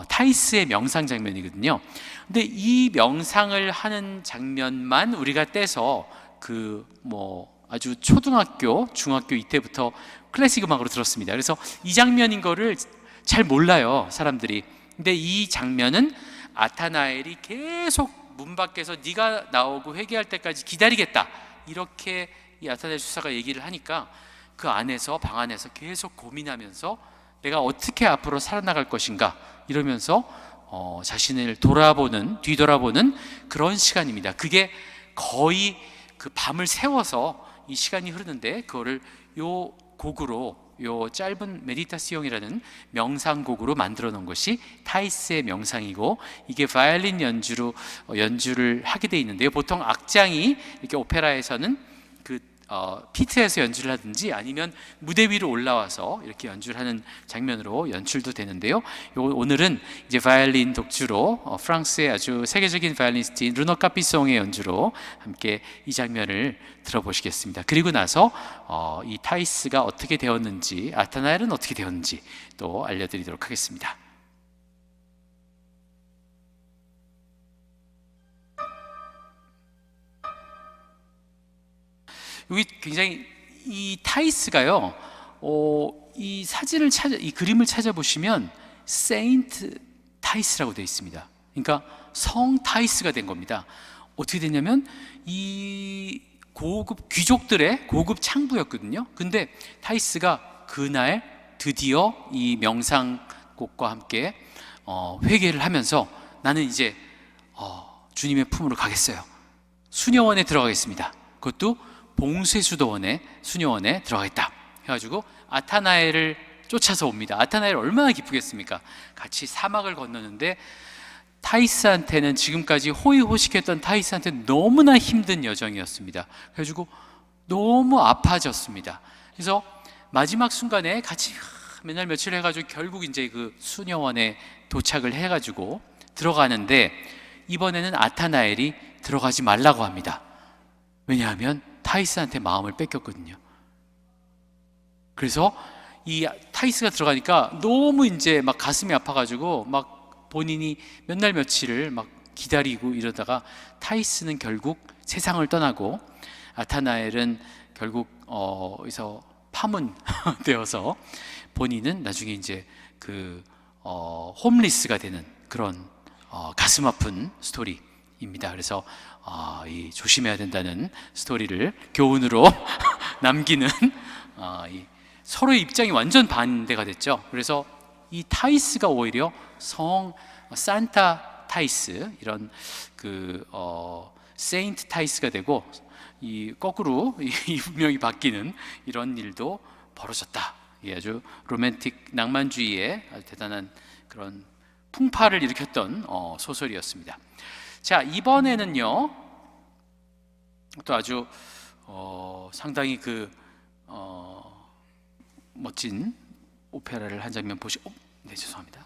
타이스의 명상 장면이거든요. 근데 이 명상을 하는 장면만 우리가 떼서 그 뭐 아주 초등학교, 중학교 이때부터 클래식 음악으로 들었습니다. 그래서 이 장면인 거를 잘 몰라요, 사람들이. 근데 이 장면은 아타나엘이 계속 문 밖에서 네가 나오고 회개할 때까지 기다리겠다, 이렇게 이 아타나엘 수사가 얘기를 하니까 그 안에서, 방 안에서 계속 고민하면서 내가 어떻게 앞으로 살아나갈 것인가 이러면서 자신을 뒤돌아보는 그런 시간입니다. 그게 거의 그 밤을 새워서 이 시간이 흐르는데 그거를 요 곡으로, 요 짧은 메디타시옹이라는 명상곡으로 만들어 놓은 것이 타이스의 명상이고, 이게 바이올린 연주를 하게 돼 있는데요. 보통 악장이 이렇게 오페라에서는 그 피트에서 연주를 하든지 아니면 무대 위로 올라와서 이렇게 연주를 하는 장면으로 연출도 되는데요. 오늘은 이제 바이올린 독주로 프랑스의 아주 세계적인 바이올리니스트인 르노 카피송의 연주로 함께 이 장면을 들어보시겠습니다. 그리고 나서 이 타이스가 어떻게 되었는지, 아타나엘은 어떻게 되었는지 또 알려드리도록 하겠습니다. 여기 굉장히 이 타이스가요, 이 사진을 이 그림을 찾아보시면 세인트 타이스라고 되어 있습니다. 그러니까 성 타이스가 된 겁니다. 어떻게 됐냐면 이 고급 귀족들의 고급 창부였거든요. 근데 타이스가 그날 드디어 이 명상곡과 함께 회개를 하면서 나는 이제 주님의 품으로 가겠어요. 수녀원에 들어가겠습니다. 그것도 봉쇄수도원에, 수녀원에 들어가겠다 해가지고 아타나엘을 쫓아서 옵니다. 아타나엘 얼마나 기쁘겠습니까? 같이 사막을 건너는데 타이스한테는, 지금까지 호의호식했던 타이스한테는 너무나 힘든 여정이었습니다. 그래가지고 너무 아파졌습니다. 그래서 마지막 순간에 같이 맨날 며칠 해가지고 결국 이제 그 수녀원에 도착을 해가지고 들어가는데, 이번에는 아타나엘이 들어가지 말라고 합니다. 왜냐하면 타이스한테 마음을 뺏겼거든요. 그래서 이 타이스가 들어가니까 너무 이제 막 가슴이 아파가지고 막 본인이 몇 날 며칠을 막 기다리고 이러다가 타이스는 결국 세상을 떠나고 아타나엘은 결국 여기서 파문되어서 본인은 나중에 이제 그 홈리스가 되는 그런 가슴 아픈 스토리입니다. 그래서 이 조심해야 된다는 스토리를 교훈으로 남기는 이 서로의 입장이 완전 반대가 됐죠. 그래서 이 타이스가 오히려 성 산타 타이스, 이런 그 세인트 타이스가 되고, 이 거꾸로 이 운명이 바뀌는 이런 일도 벌어졌다. 이게 아주 로맨틱 낭만주의의 아주 대단한 그런 풍파를 일으켰던 소설이었습니다. 자, 이번에는요 또 아주 상당히 멋진 오페라를 한 장면 네, 죄송합니다.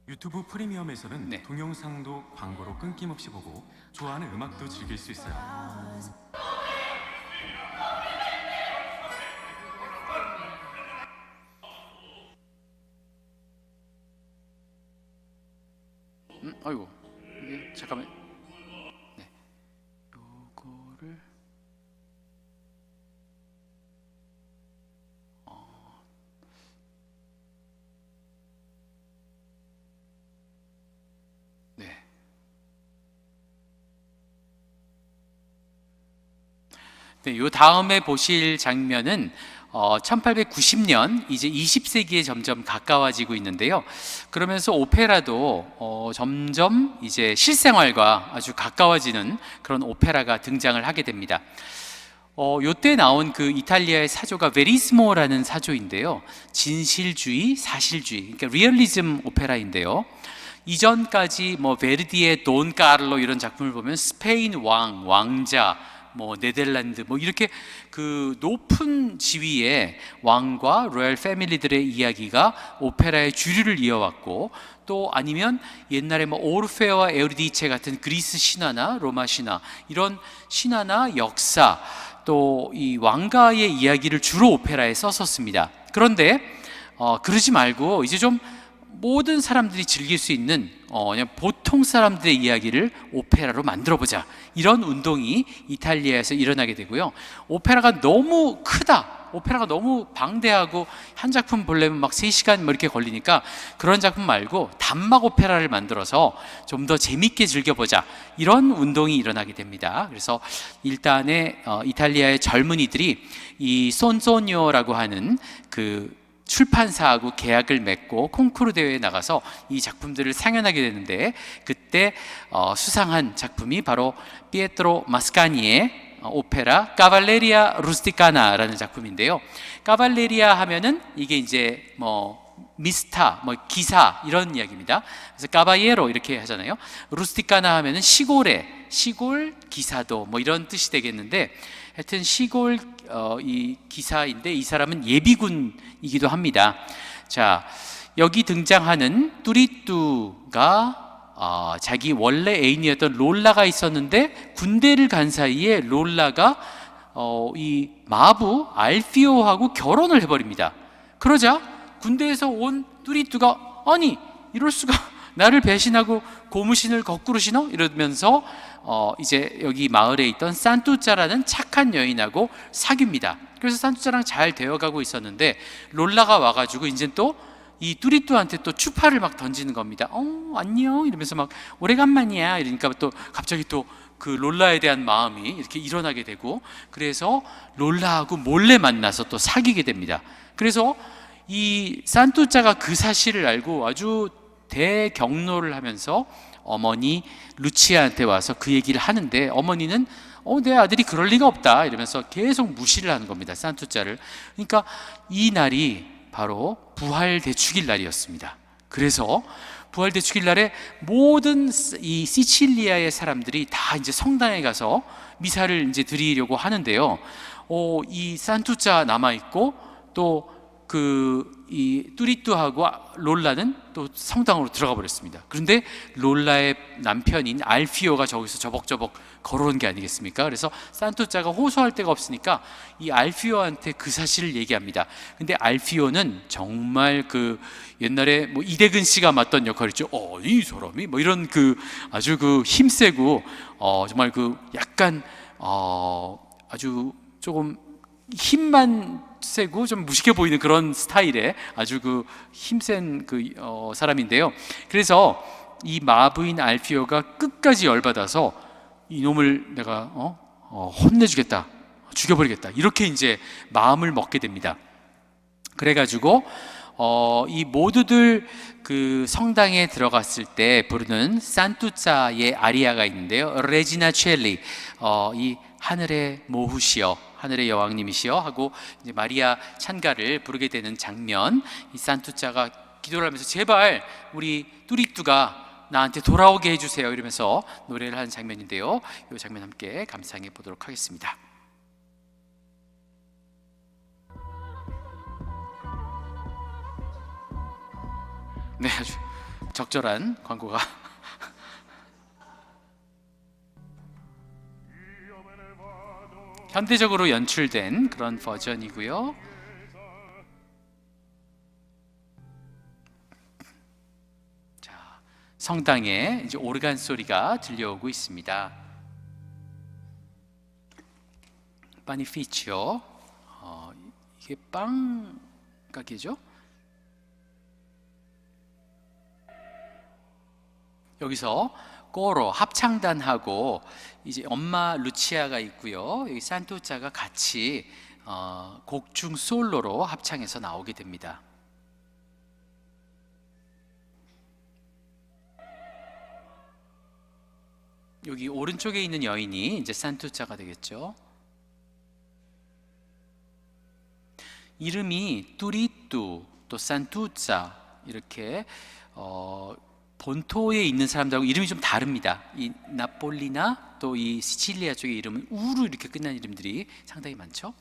유튜브 프리미엄에서는 네. 동영상도 광고로 끊김없이 보고 좋아하는 음악도 즐길 수 있어요. 아이고, 이게 잠깐만. 네, 요거를 네. 네, 요 다음에 보실 장면은 1890년 이제 20세기에 점점 가까워지고 있는데요. 그러면서 오페라도 점점 이제 실생활과 아주 가까워지는 그런 오페라가 등장을 하게 됩니다. 요때 나온 그 이탈리아의 사조가 베리스모라는 사조인데요. 진실주의, 사실주의, 그러니까 리얼리즘 오페라인데요. 이전까지 뭐 베르디의 돈 까를로 이런 작품을 보면 스페인 왕자, 뭐 네덜란드 뭐 이렇게 그 높은 지위의 왕과 로얄 패밀리들의 이야기가 오페라의 주류를 이어왔고, 또 아니면 옛날에 뭐 오르페와 에우리디체 같은 그리스 신화나 로마 신화, 이런 신화나 역사, 또 이 왕가의 이야기를 주로 오페라에 썼었습니다. 그런데 그러지 말고 이제 좀 모든 사람들이 즐길 수 있는 그냥 보통 사람들의 이야기를 오페라로 만들어보자, 이런 운동이 이탈리아에서 일어나게 되고요. 오페라가 너무 크다, 오페라가 너무 방대하고 한 작품 보려면 막 3시간 뭐 이렇게 걸리니까 그런 작품 말고 단막 오페라를 만들어서 좀 더 재밌게 즐겨보자, 이런 운동이 일어나게 됩니다. 그래서 일단에 이탈리아의 젊은이들이 이 손소니오라고 하는 그 출판사하고 계약을 맺고 콩쿠르 대회에 나가서 이 작품들을 상연하게 되는데, 그때 수상한 작품이 바로 피에트로 마스카니의 오페라 카발레리아 루스티카나라는 작품인데요. 카발레리아 하면은 이게 이제 뭐 미스타, 뭐 기사, 이런 이야기입니다. 그래서 카바예로 이렇게 하잖아요. 루스티카나 하면은 시골 기사도 뭐 이런 뜻이 되겠는데, 하여튼 시골 이 기사인데 이 사람은 예비군이기도 합니다. 자, 여기 등장하는 뚜리뚜가 자기 원래 애인이었던 롤라가 있었는데 군대를 간 사이에 롤라가 이 마부 알피오하고 결혼을 해버립니다. 그러자 군대에서 온 뚜리뚜가 아니 이럴 수가, 나를 배신하고 고무신을 거꾸로 신어? 이러면서 이제 여기 마을에 있던 산투짜라는 착한 여인하고 사귀입니다. 그래서 산투짜랑 잘 되어가고 있었는데 롤라가 와가지고 이제 또 이 뚜리뚜한테 또 추파를 막 던지는 겁니다. 안녕 이러면서 막 오래간만이야 이러니까 또 갑자기 또 그 롤라에 대한 마음이 이렇게 일어나게 되고, 그래서 롤라하고 몰래 만나서 또 사귀게 됩니다. 그래서 이 산투짜가 그 사실을 알고 아주 대경로를 하면서 어머니 루치아한테 와서 그 얘기를 하는데, 어머니는 내 아들이 그럴 리가 없다 이러면서 계속 무시를 하는 겁니다, 산투짜를. 그러니까 이 날이 바로 부활대축일 날이었습니다. 그래서 부활대축일 날에 모든 이 시칠리아의 사람들이 다 이제 성당에 가서 미사를 이제 드리려고 하는데요. 이 산투짜 남아 있고 또 이 뚜리뚜하고 롤라는 또 성당으로 들어가 버렸습니다. 그런데 롤라의 남편인 알피오가 저기서 저벅저벅 걸어온 게 아니겠습니까? 그래서 산투짜가 호소할 데가 없으니까 이 알피오한테 그 사실을 얘기합니다. 근데 알피오는 정말 그 옛날에 뭐 이대근 씨가 맡던 역할이죠. 이 사람이 뭐 이런 그 아주 그 힘세고 정말 그 약간 아주 조금 힘만 세고 좀 무식해 보이는 그런 스타일의 아주 그 힘센 그 사람인데요. 그래서 이 마부인 알피오가 끝까지 열받아서 이놈을 내가 혼내주겠다, 죽여버리겠다, 이렇게 이제 마음을 먹게 됩니다. 그래가지고 이 모두들 그 성당에 들어갔을 때 부르는 산투짜의 아리아가 있는데요. 레지나 첼리, 이 하늘의 모후시여, 하늘의 여왕님이시여 하고 이제 마리아 찬가를 부르게 되는 장면, 이 산투짜가 기도를 하면서 제발 우리 뚜리뚜가 나한테 돌아오게 해주세요 이러면서 노래를 하는 장면인데요. 이 장면 함께 감상해 보도록 하겠습니다. 네, 아주 적절한 광고가 현대적으로 연출된 그런 버전이고요. 자, 성당에 이제 오르간 소리가 들려오고 있습니다. 파니피치오, 이게 빵 가게죠? 여기서 꼬로 합창단하고 이제 엄마 루치아가 있고요. 여기 산투자가 같이 곡 중 솔로로 합창해서 나오게 됩니다. 여기 오른쪽에 있는 여인이 이제 산투자가 되겠죠. 이름이 뚜리뚜 또 산투자 이렇게 본토에 있는 사람들하고 이름이 좀 다릅니다. 이 나폴리나 또 이 시칠리아 쪽의 이름은 우로 이렇게 끝난 이름들이 상당히 많죠.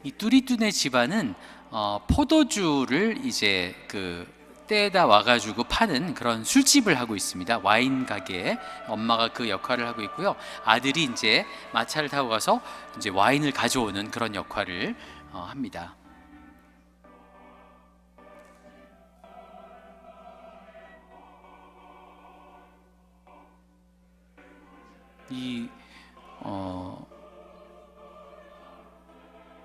이 뚜리뚜네 집안은 포도주를 이제 그 떼에다 와가지고 파는 그런 술집을 하고 있습니다. 와인 가게 엄마가 그 역할을 하고 있고요. 아들이 이제 마차를 타고 가서 이제 와인을 가져오는 그런 역할을 합니다.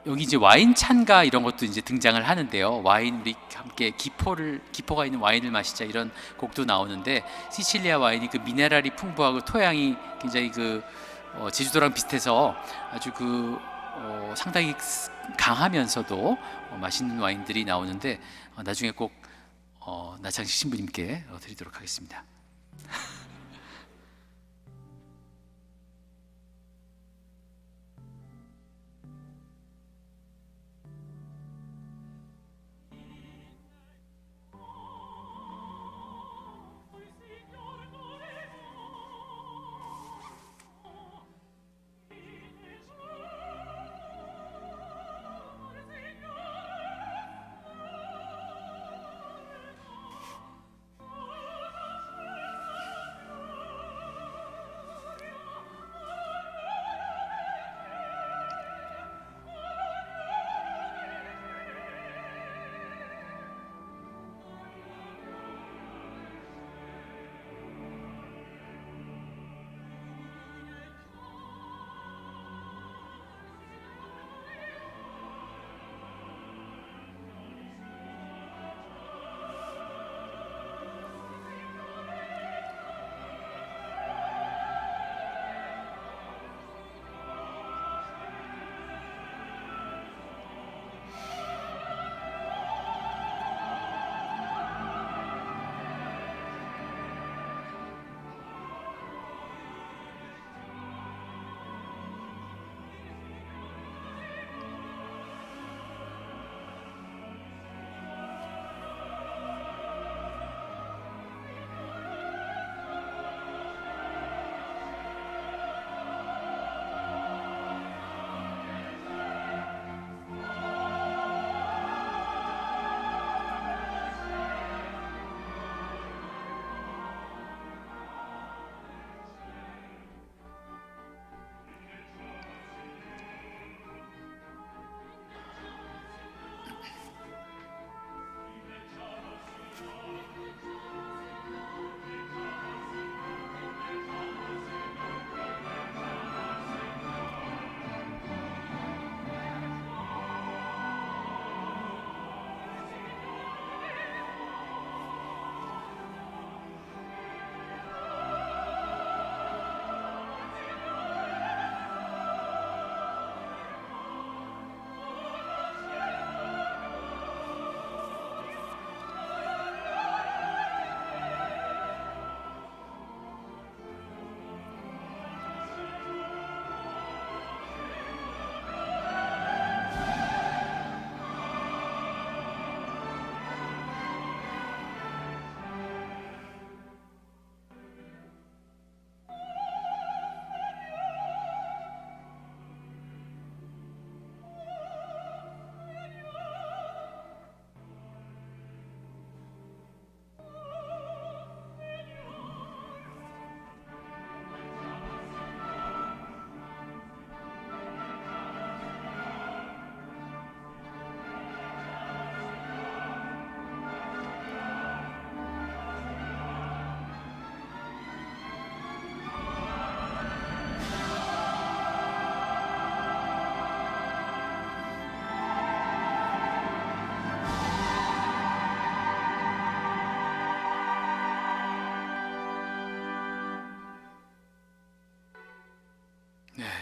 여기 이제 와인 찬가 이런 것도 이제 등장을 하는데요. 와인 우리 함께 기포가 있는 와인을 마시자 이런 곡도 나오는데 시칠리아 와인이 그 미네랄이 풍부하고 토양이 굉장히 그 제주도랑 비슷해서 아주 그 상당히 강하면서도 맛있는 와인들이 나오는데 나중에 꼭 나창식 신부님께 드리도록 하겠습니다.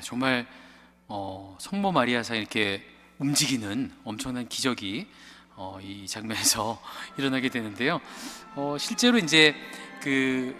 정말 성모 마리아상 이렇게 움직이는 엄청난 기적이 이 장면에서 일어나게 되는데요. 실제로 이제 그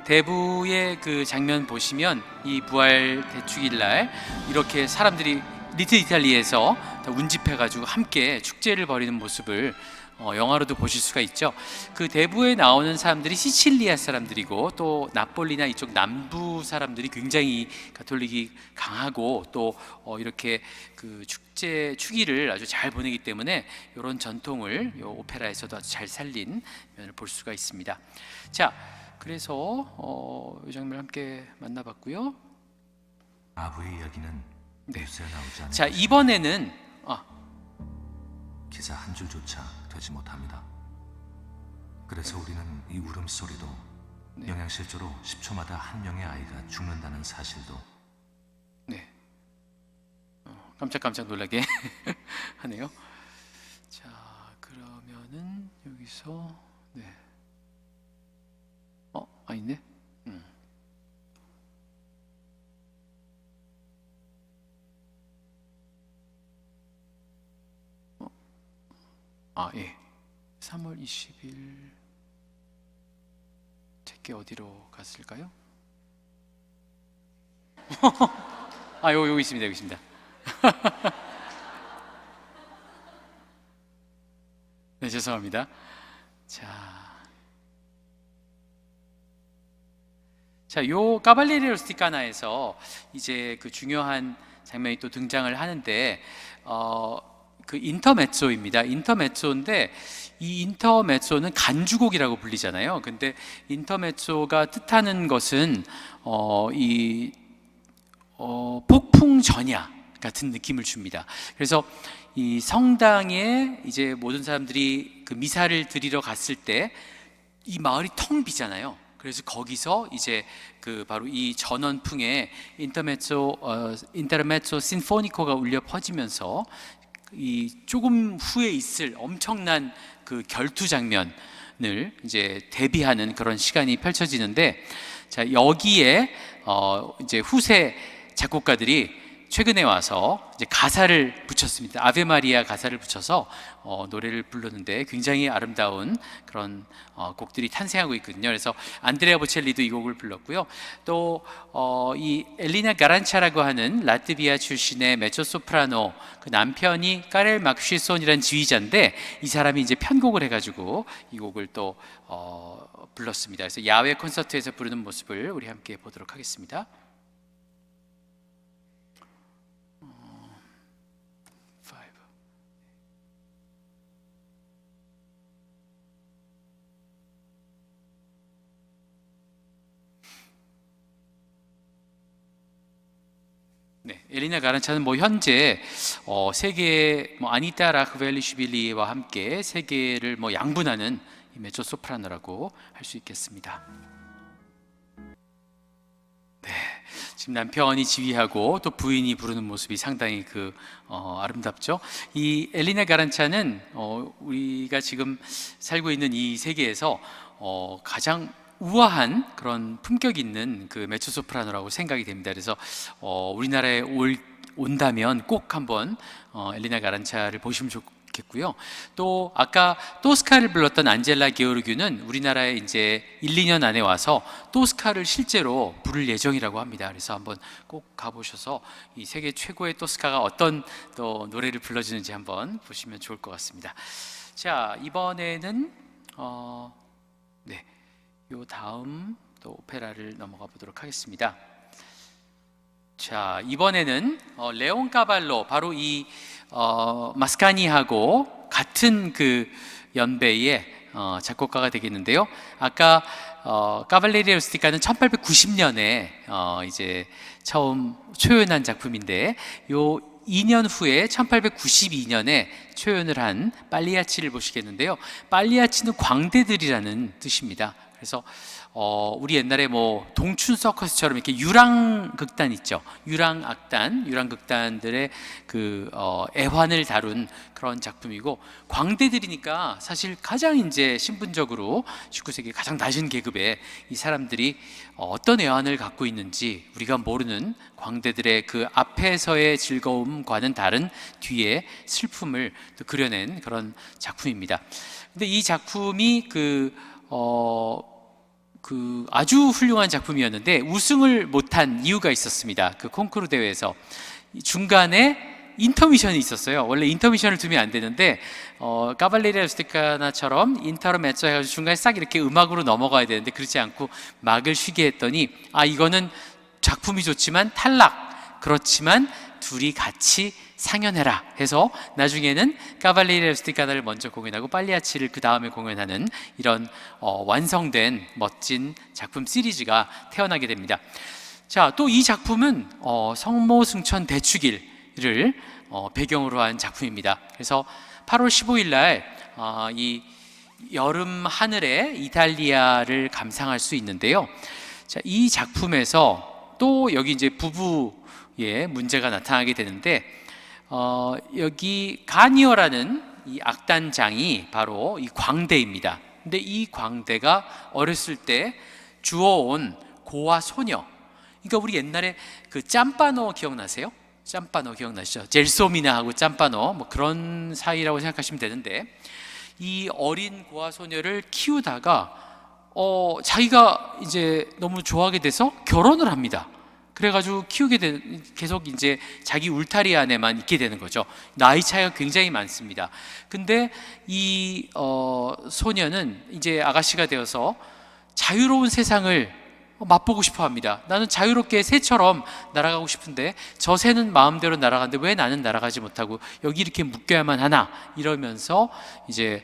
대부의 그 장면 보시면 이 부활 대축일 날 이렇게 사람들이 리틀 이탈리에서 다 운집해가지고 함께 축제를 벌이는 모습을 영화로도 보실 수가 있죠. 그 대부에 나오는 사람들이 시칠리아 사람들이고 또 나폴리나 이쪽 남부 사람들이 굉장히 가톨릭이 강하고 또 이렇게 그 축일을 아주 잘 보내기 때문에 이런 전통을 이 오페라에서도 아주 잘 살린 면을 볼 수가 있습니다. 자, 그래서 이 장면을 함께 만나봤고요. 아부의 이야기는 네. 뉴스에 나오지 않은 자, 것이 이번에는 기사 한 줄조차 되지 못합니다. 그래서 우리는 이 울음소리도 네. 영양실조로 10초마다 한 명의 아이가 죽는다는 사실도 네. 깜짝깜짝 놀라게 하네요. 자, 그러면은 여기서 네. 아닌데? 예. 3월 20일 제게 어디로 갔을까요? 여기 있습니다. 여기 있습니다. 네, 죄송합니다. 자, 요 까발레리 루스티카나에서 이제 그 중요한 장면이 또 등장을 하는데 그 인터메조입니다. 인터메조인데 이 인터메조는 간주곡이라고 불리잖아요. 근데 인터메조가 뜻하는 것은 폭풍 전야 같은 느낌을 줍니다. 그래서 이 성당에 이제 모든 사람들이 그 미사를 드리러 갔을 때 이 마을이 텅 비잖아요. 그래서 거기서 이제 그 바로 이 전원풍에 인터메조 신포니코가 울려 퍼지면서 이 조금 후에 있을 엄청난 그 결투 장면을 이제 대비하는 그런 시간이 펼쳐지는데, 자, 여기에 이제 후세 작곡가들이 최근에 와서 이제 가사를 붙였습니다. 아베 마리아 가사를 붙여서 노래를 부르는데 굉장히 아름다운 그런 곡들이 탄생하고 있거든요. 그래서 안드레아 보첼리도 이 곡을 불렀고요. 또 이 엘리나 가란차라고 하는 라트비아 출신의 메초소프라노, 그 남편이 까렐 막쉬손이라는 지휘자인데 이 사람이 이제 편곡을 해가지고 이 곡을 또 불렀습니다. 그래서 야외 콘서트에서 부르는 모습을 우리 함께 보도록 하겠습니다. 네, 엘리나 가란차는 현재 세계 아니타 라흐벨리슈빌리와 함께 세계를 양분하는 메조 소프라노라고 할 수 있겠습니다. 네, 지금 남편이 지휘하고 또 부인이 부르는 모습이 상당히 아름답죠. 이 엘리나 가란차는 우리가 지금 살고 있는 이 세계에서 가장 우아한 그런 품격 있는 그 메초소프라노라고 생각이 됩니다. 그래서 우리나라에 온다면 꼭 한번 엘리나 가란차를 보시면 좋겠고요. 또 아까 토스카를 불렀던 안젤라 게오르규는 우리나라에 이제 1, 2년 안에 와서 토스카를 실제로 부를 예정이라고 합니다. 그래서 한번 꼭 가보셔서 이 세계 최고의 토스카가 어떤 또 노래를 불러주는지 한번 보시면 좋을 것 같습니다. 자, 이번에는 네. 요 다음 또 오페라를 넘어가 보도록 하겠습니다. 자, 이번에는 레온 까발로, 바로 이 마스카니하고 같은 그 연배의 작곡가가 되겠는데요. 아까 까발레리 루스티카는 1890년에 이제 처음 초연한 작품인데 요 2년 후에 1892년에 초연을 한 빨리아치를 보시겠는데요. 빨리아치는 광대들이라는 뜻입니다. 그래서 우리 옛날에 뭐 동춘 서커스처럼 이렇게 유랑극단 있죠. 유랑극단들의 그 애환을 다룬 그런 작품이고, 광대들이니까 사실 가장 이제 신분적으로 19세기 가장 낮은 계급의 이 사람들이 어떤 애환을 갖고 있는지 우리가 모르는 광대들의 그 앞에서의 즐거움과는 다른 뒤에 슬픔을 또 그려낸 그런 작품입니다. 근데 이 작품이 아주 훌륭한 작품이었는데 우승을 못한 이유가 있었습니다. 그 콩쿠르 대회에서 중간에 인터미션이 있었어요. 원래 인터미션을 두면 안 되는데 까발레리아 루스티카나처럼 인터메조 해가지고 중간에 싹 이렇게 음악으로 넘어가야 되는데 그렇지 않고 막을 쉬게 했더니 이거는 작품이 좋지만 탈락, 그렇지만 둘이 같이 상연해라 해서 나중에는 까발레리아 루스티카나를 먼저 공연하고 빨리아치를 그 다음에 공연하는 이런 완성된 멋진 작품 시리즈가 태어나게 됩니다. 자, 또 이 작품은 성모승천 대축일을 배경으로 한 작품입니다. 그래서 8월 15일 날 이 여름 하늘에 이탈리아를 감상할 수 있는데요. 자, 이 작품에서 또 여기 이제 부부의 문제가 나타나게 되는데 여기 가니어라는 이 악단장이 바로 이 광대입니다. 근데 이 광대가 어렸을 때 주워온 고아 소녀, 그러니까 우리 옛날에 그 짬바노 기억나세요? 짬바노 기억나시죠? 젤소미나하고 짬바노 뭐 그런 사이라고 생각하시면 되는데, 이 어린 고아 소녀를 키우다가 자기가 이제 너무 좋아하게 돼서 결혼을 합니다. 그래가지고 계속 이제 자기 울타리 안에만 있게 되는 거죠. 나이 차이가 굉장히 많습니다. 근데 이 소녀는 이제 아가씨가 되어서 자유로운 세상을 맛보고 싶어 합니다. 나는 자유롭게 새처럼 날아가고 싶은데 저 새는 마음대로 날아가는데 왜 나는 날아가지 못하고 여기 이렇게 묶여야만 하나, 이러면서 이제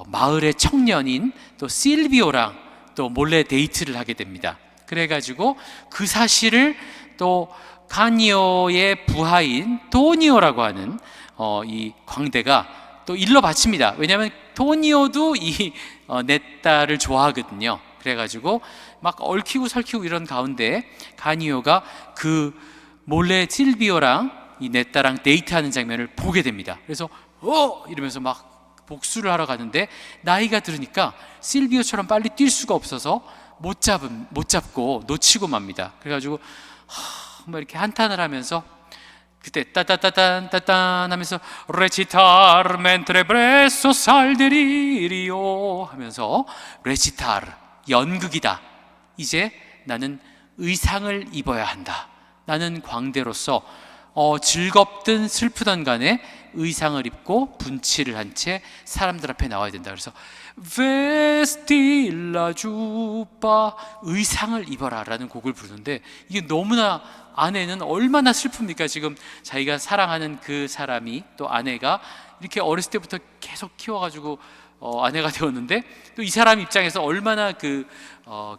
마을의 청년인 또 실비오랑 또 몰래 데이트를 하게 됩니다. 그래가지고 그 사실을 또 가니오의 부하인 토니오라고 하는 이 광대가 또 일러 바칩니다. 왜냐하면 토니오도 이 내 딸을 좋아하거든요. 그래가지고 막 얽히고 설키고 이런 가운데 가니오가 그 몰래 실비오랑 이 내 딸랑 데이트하는 장면을 보게 됩니다. 그래서 이러면서 막 복수를 하러 가는데 나이가 들으니까 실비오처럼 빨리 뛸 수가 없어서 못 잡고 놓치고 맙니다. 그래가지고 막 이렇게 한탄을 하면서 그때 따따따딴 하면서 레치타르 멘트레 브레소 살데리리오 하면서 레치타르, 연극이다. 이제 나는 의상을 입어야 한다. 나는 광대로서 즐겁든 슬프든 간에 의상을 입고 분칠을 한 채 사람들 앞에 나와야 된다. 그래서 베스틸라 주빠, 의상을 입어라 라는 곡을 부르는데, 이게 너무나 아내는 얼마나 슬픕니까? 지금 자기가 사랑하는 그 사람이, 또 아내가 이렇게 어렸을 때부터 계속 키워가지고 아내가 되었는데, 또 이 사람 입장에서 얼마나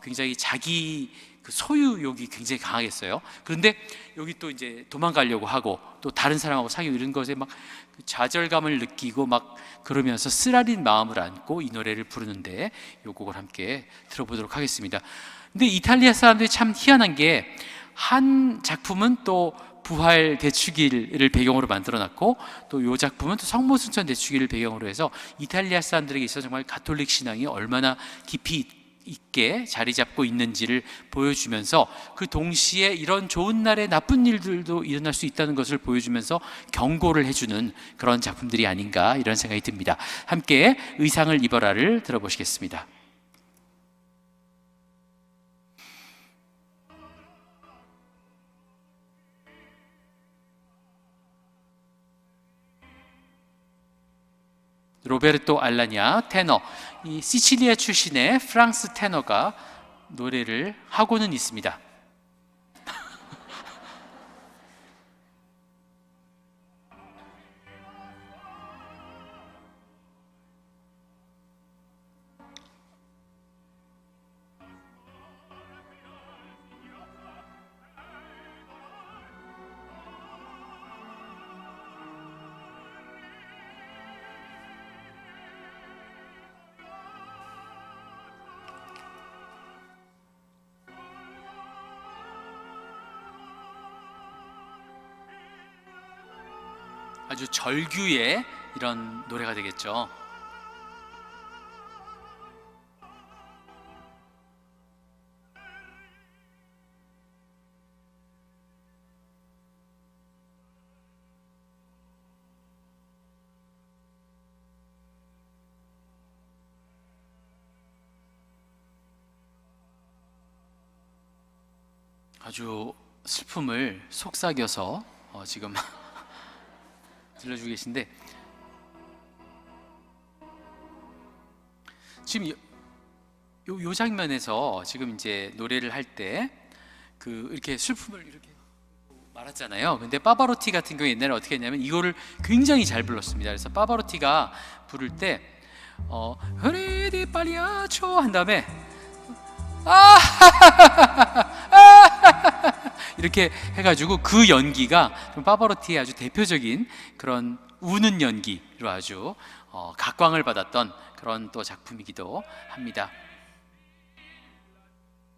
굉장히 자기 그 소유욕이 굉장히 강하겠어요. 그런데 여기 또 이제 도망가려고 하고 또 다른 사람하고 사귀고 이런 것에 막 좌절감을 느끼고 막 그러면서 쓰라린 마음을 안고 이 노래를 부르는데, 이 곡을 함께 들어보도록 하겠습니다. 근데 이탈리아 사람들이 참 희한한 게, 한 작품은 또 부활 대축일을 배경으로 만들어놨고 또 이 작품은 또 성모순천 대축일을 배경으로 해서 이탈리아 사람들에게 있어서 정말 가톨릭 신앙이 얼마나 깊이 있게 자리 잡고 있는지를 보여주면서, 그 동시에 이런 좋은 날에 나쁜 일들도 일어날 수 있다는 것을 보여주면서 경고를 해주는 그런 작품들이 아닌가, 이런 생각이 듭니다. 함께 의상을 입어라를 들어보시겠습니다. 로베르토 알라냐 테너, 이 시칠리아 출신의 프랑스 테너가 노래를 하고는 있습니다. 아주 절규의 이런 노래가 되겠죠. 아주 슬픔을 속삭여서 지금 들려주고 계신데, 지금 요 장면에서 지금 이제 노래를 할 때 그 이렇게 슬픔을 이렇게 말았잖아요. 근데 파바로티 같은 경우 옛날에 어떻게 했냐면 이거를 굉장히 잘 불렀습니다. 그래서 파바로티가 부를 때 흐리디 빨리아초 한 다음에 이렇게 해가지고 그 연기가 좀 파바로티의 아주 대표적인 그런 우는 연기로 아주 각광을 받았던 그런 또 작품이기도 합니다.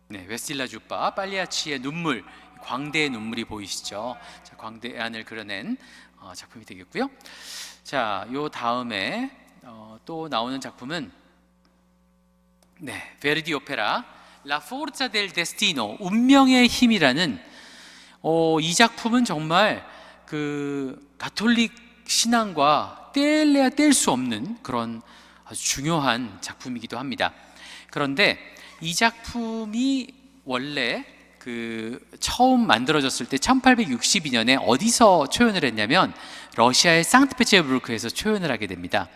네, 웨스틸라 주빠 빨리아치의 눈물, 광대의 눈물이 보이시죠? 자, 광대안을 그려낸 작품이 되겠고요. 자, 요 다음에 또 나오는 작품은 베르디 오페라 La Forza del Destino, 운명의 힘이라는 이 작품은 정말 그 가톨릭 신앙과 뗄래야 뗄 수 없는 그런 아주 중요한 작품이기도 합니다. 그런데 이 작품이 원래 그 처음 만들어졌을 때 1862년에 어디서 초연을 했냐면 러시아의 상트페테르부르크에서 초연을 하게 됩니다.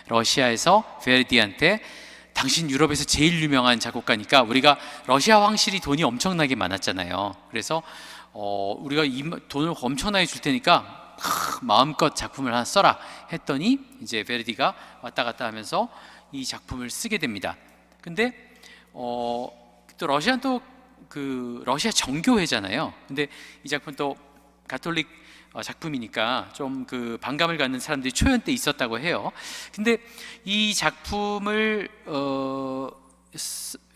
러시아에서 베르디한테 당신 유럽에서 제일 유명한 작곡가니까 우리가 러시아 황실이 돈이 엄청나게 많았잖아요. 그래서 우리가 돈을 엄청나게 줄 테니까 마음껏 작품을 하나 써라 했더니 이제 베르디가 왔다 갔다 하면서 이 작품을 쓰게 됩니다. 근데 또 러시아는 또 그 러시아 정교회잖아요. 근데 이 작품 또 가톨릭 작품이니까 좀 그 반감을 갖는 사람들이 초연 때 있었다고 해요. 근데 이 작품을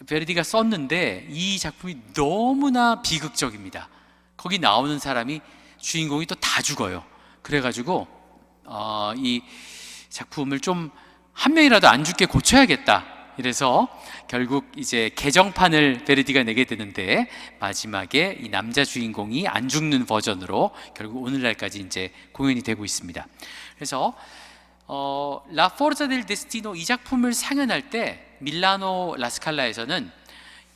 베르디가 썼는데 이 작품이 너무나 비극적입니다. 거기 나오는 사람이 주인공이 또 다 죽어요. 그래가지고 이 작품을 좀 한 명이라도 안 죽게 고쳐야겠다. 이래서 결국 이제 개정판을 베르디가 내게 되는데 마지막에 이 남자 주인공이 안 죽는 버전으로 결국 오늘날까지 이제 공연이 되고 있습니다. 그래서 La Forza del Destino 이 작품을 상연할 때 밀라노 라스칼라에서는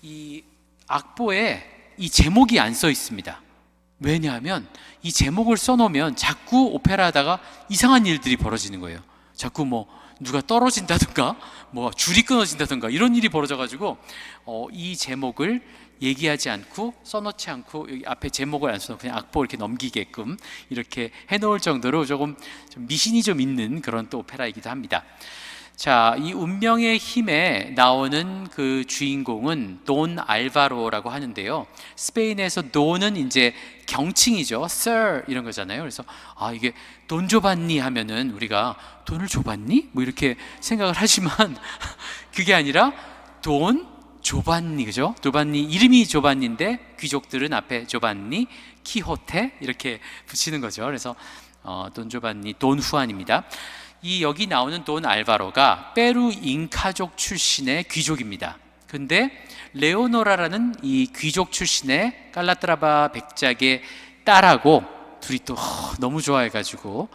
이 악보에 이 제목이 안 써 있습니다. 왜냐하면 이 제목을 써놓으면 자꾸 오페라 하다가 이상한 일들이 벌어지는 거예요. 자꾸 뭐 누가 떨어진다든가 뭐 줄이 끊어진다든가 이런 일이 벌어져가지고 이 제목을 얘기하지 않고 써놓지 않고 여기 앞에 제목을 안 써놓고 그냥 악보 이렇게 넘기게끔 이렇게 해놓을 정도로 조금 좀 미신이 좀 있는 그런 또 오페라이기도 합니다. 자, 이 운명의 힘에 나오는 그 주인공은 돈 알바로라고 하는데요. 스페인에서 돈은 이제 경칭이죠. Sir 이런 거잖아요. 그래서 이게 돈 줘봤니 하면은 우리가 돈을 줘봤니? 뭐 이렇게 생각을 하지만 그게 아니라 돈 조반니, 그죠? 조반니, 이름이 조반니인데 귀족들은 앞에 조반니, 키호테 이렇게 붙이는 거죠. 그래서 돈 조반니, 돈 후안입니다. 이 여기 나오는 돈 알바로가 페루 잉카족 출신의 귀족입니다. 근데 레오노라라는 이 귀족 출신의 깔라트라바 백작의 딸하고 둘이 또 너무 좋아해가지고,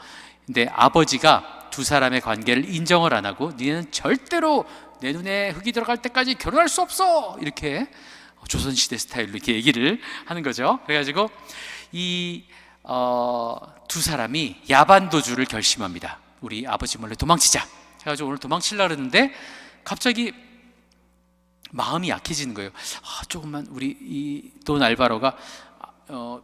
근데 아버지가 두 사람의 관계를 인정을 안 하고 니는 절대로 내 눈에 흙이 들어갈 때까지 결혼할 수 없어 이렇게 조선시대 스타일로 이렇게 얘기를 하는 거죠. 그래가지고 이 두 사람이 야반도주를 결심합니다. 우리 아버지 몰래 도망치자 해가지고 오늘 도망치려고 그러는데 갑자기 마음이 약해지는 거예요. 조금만 우리 이 돈 알바로가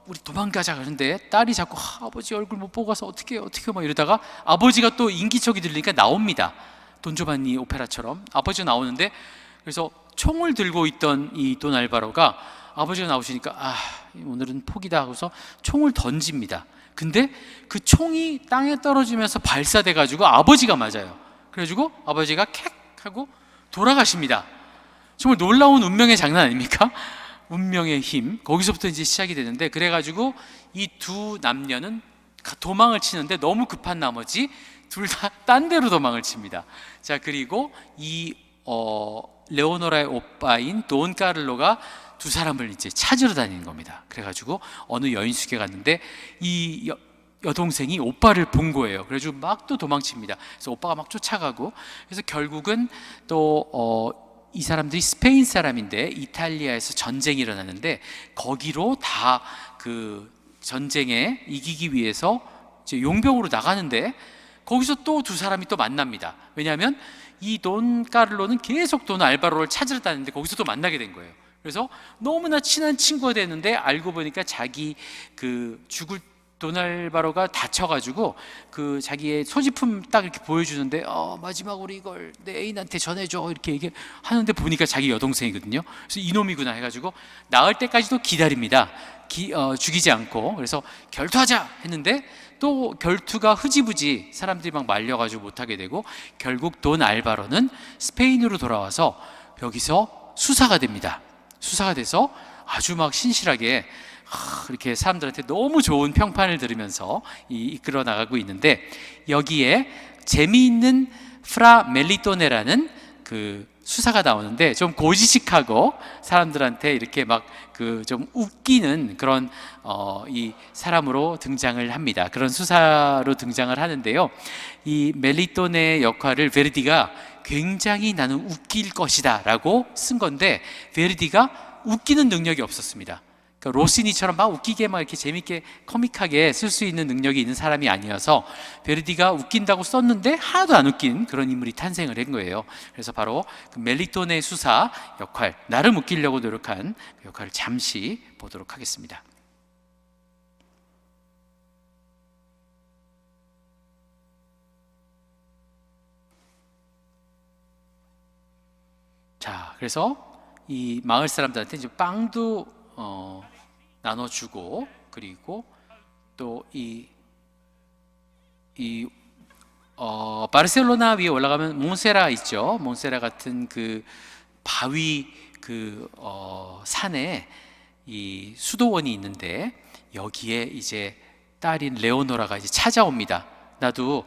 우리 도망가자 그러는데 딸이 자꾸 아버지 얼굴 못 보고 가서 어떻게 막 이러다가 아버지가 또 인기척이 들리니까 나옵니다. 돈조반니 오페라처럼 아버지가 나오는데, 그래서 총을 들고 있던 이 돈 알바로가 아버지가 나오시니까 오늘은 포기다 하고서 총을 던집니다. 근데 그 총이 땅에 떨어지면서 발사돼 가지고 아버지가 맞아요. 그래가지고 아버지가 캑 하고 돌아가십니다. 정말 놀라운 운명의 장난 아닙니까? 운명의 힘, 거기서부터 이제 시작이 되는데, 그래가지고 이 두 남녀는 도망을 치는데 너무 급한 나머지 둘 다 딴 데로 도망을 칩니다. 자, 그리고 이 레오노라의 오빠인 돈 까를로가 두 사람을 이제 찾으러 다니는 겁니다. 그래가지고 어느 여인숙에 갔는데 이 여동생이 오빠를 본 거예요. 그래가지고 막 또 도망칩니다. 그래서 오빠가 막 쫓아가고, 그래서 결국은 또 이 사람들이 스페인 사람인데 이탈리아에서 전쟁이 일어나는데 거기로 다 그 전쟁에 이기기 위해서 이제 용병으로 나가는데 거기서 또 두 사람이 또 만납니다. 왜냐하면 이 돈 까를로는 계속 돈 알바로를 찾으러 다니는데 거기서 또 만나게 된 거예요. 그래서 너무나 친한 친구가 됐는데 알고 보니까 자기 그 죽을 돈 알바로가 다쳐가지고 그 자기의 소지품 딱 이렇게 보여주는데 마지막으로 이걸 내 애인한테 전해줘 이렇게 얘기하는데 보니까 자기 여동생이거든요. 그래서 이놈이구나 해가지고 나을 때까지도 기다립니다. 죽이지 않고. 그래서 결투하자 했는데 또 결투가 흐지부지 사람들이 막 말려가지고 못하게 되고 결국 돈 알바로는 스페인으로 돌아와서 여기서 수사가 됩니다. 수사가 돼서 아주 막 신실하게 이렇게 사람들한테 너무 좋은 평판을 들으면서 이끌어 나가고 있는데, 여기에 재미있는 프라 멜리토네라는 그 수사가 나오는데 좀 고지식하고 사람들한테 이렇게 막 그 좀 웃기는 그런 이 사람으로 등장을 합니다. 그런 수사로 등장을 하는데요. 이 멜리토네의 역할을 베르디가 굉장히 나는 웃길 것이다 라고 쓴 건데 베르디가 웃기는 능력이 없었습니다. 그러니까 로시니처럼 막 웃기게 막 이렇게 재밌게 코믹하게 쓸 수 있는 능력이 있는 사람이 아니어서 베르디가 웃긴다고 썼는데 하나도 안 웃긴 그런 인물이 탄생을 한 거예요. 그래서 바로 그 멜리토네 수사 역할, 나름 웃기려고 노력한 그 역할을 잠시 보도록 하겠습니다. 자, 그래서 이 마을 사람들한테 이제 빵도 나눠주고, 그리고 또 바르셀로나 위에 올라가면 몬세라 있죠. 몬세라 같은 그 바위 산에 이 수도원이 있는데 여기에 이제 딸인 레오노라가 이제 찾아옵니다. 나도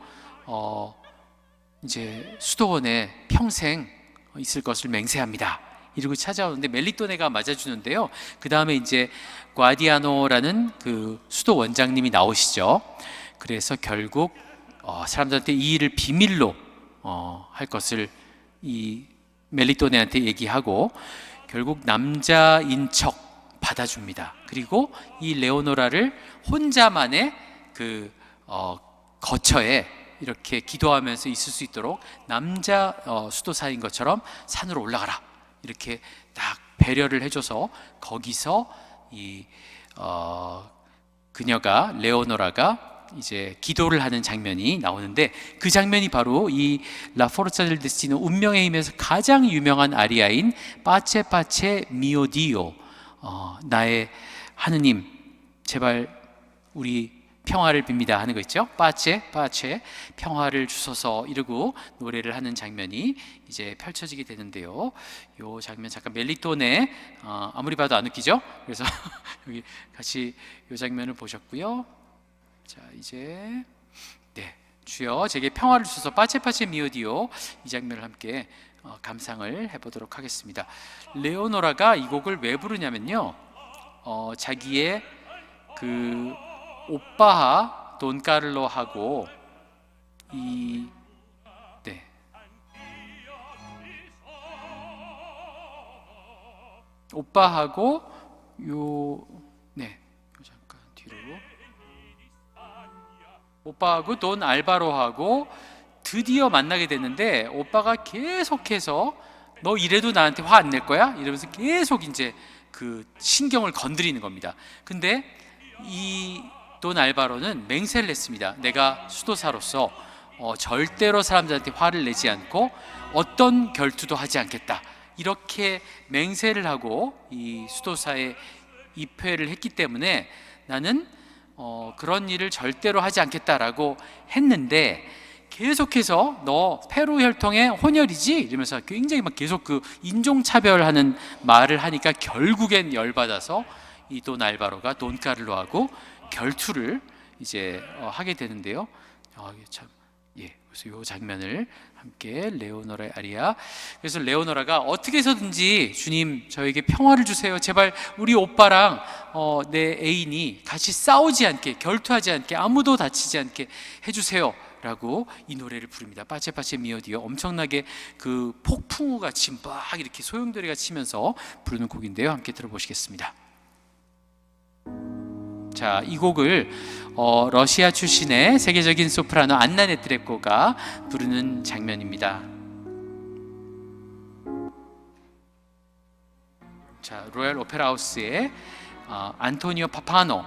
이제 수도원에 평생 있을 것을 맹세합니다. 이러고 찾아오는데 멜리토네가 맞아주는데요. 그 다음에 이제 과디아노라는 그 수도 원장님이 나오시죠. 그래서 결국 사람들한테 이 일을 비밀로 할 것을 이 멜리토네한테 얘기하고 결국 남자인 척 받아줍니다. 그리고 이 레오노라를 혼자만의 그 거처에 이렇게 기도하면서 있을 수 있도록 남자 수도사인 것처럼 산으로 올라가라 이렇게 딱 배려를 해줘서 거기서 그녀가 레오노라가 이제 기도를 하는 장면이 나오는데 그 장면이 바로 이 라포르자 델 데스티노 운명의 힘에서 가장 유명한 아리아인 파체 파체 미오 디오, 나의 하느님 제발 우리 평화를 빕니다 하는 거 있죠. 파체 파체 평화를 주소서 이러고 노래를 하는 장면이 이제 펼쳐지게 되는데요. 요 장면 잠깐 멜리토네 아무리 봐도 안 웃기죠. 그래서 여기 같이 요 장면을 보셨고요. 자 이제 네 주여 제게 평화를 주소서 파체 파체 미오디오 이 장면을 함께 감상을 해보도록 하겠습니다. 레오노라가 이 곡을 왜 부르냐면요. 자기의 그 오빠하 돈 까를로하고 오빠하고 잠깐 뒤로 오빠하고 돈 알바로하고 드디어 만나게 됐는데 오빠가 계속해서 너 이래도 나한테 화 안 낼 거야? 이러면서 계속 이제 그 신경을 건드리는 겁니다. 근데 이 돈 알바로는 맹세를 했습니다. 내가 수도사로서 절대로 사람들한테 화를 내지 않고 어떤 결투도 하지 않겠다. 이렇게 맹세를 하고 이 수도사에 입회를 했기 때문에 나는 그런 일을 절대로 하지 않겠다라고 했는데 계속해서 너 페루 혈통의 혼혈이지? 이러면서 굉장히 막 계속 그 인종차별하는 말을 하니까 결국엔 열받아서 이 돈 알바로가 돈 까를로하고 결투를 이제 하게 되는데요. 이게 참, 그래서 이 장면을 함께 레오노라의 아리아. 그래서 레오노라가 어떻게 해서든지 주님 저에게 평화를 주세요. 제발 우리 오빠랑 내 애인이 같이 싸우지 않게, 결투하지 않게, 아무도 다치지 않게 해주세요. 라고 이 노래를 부릅니다. 빠체빠체 미어디어. 엄청나게 그 폭풍우 같이 막 이렇게 소용돌이가 치면서 부르는 곡인데요. 함께 들어보시겠습니다. 자, 이 곡을 러시아 출신의 세계적인 소프라노 안나 네트레코가 부르는 장면입니다. 자, 로얄 오페라 하우스의 안토니오 파파노,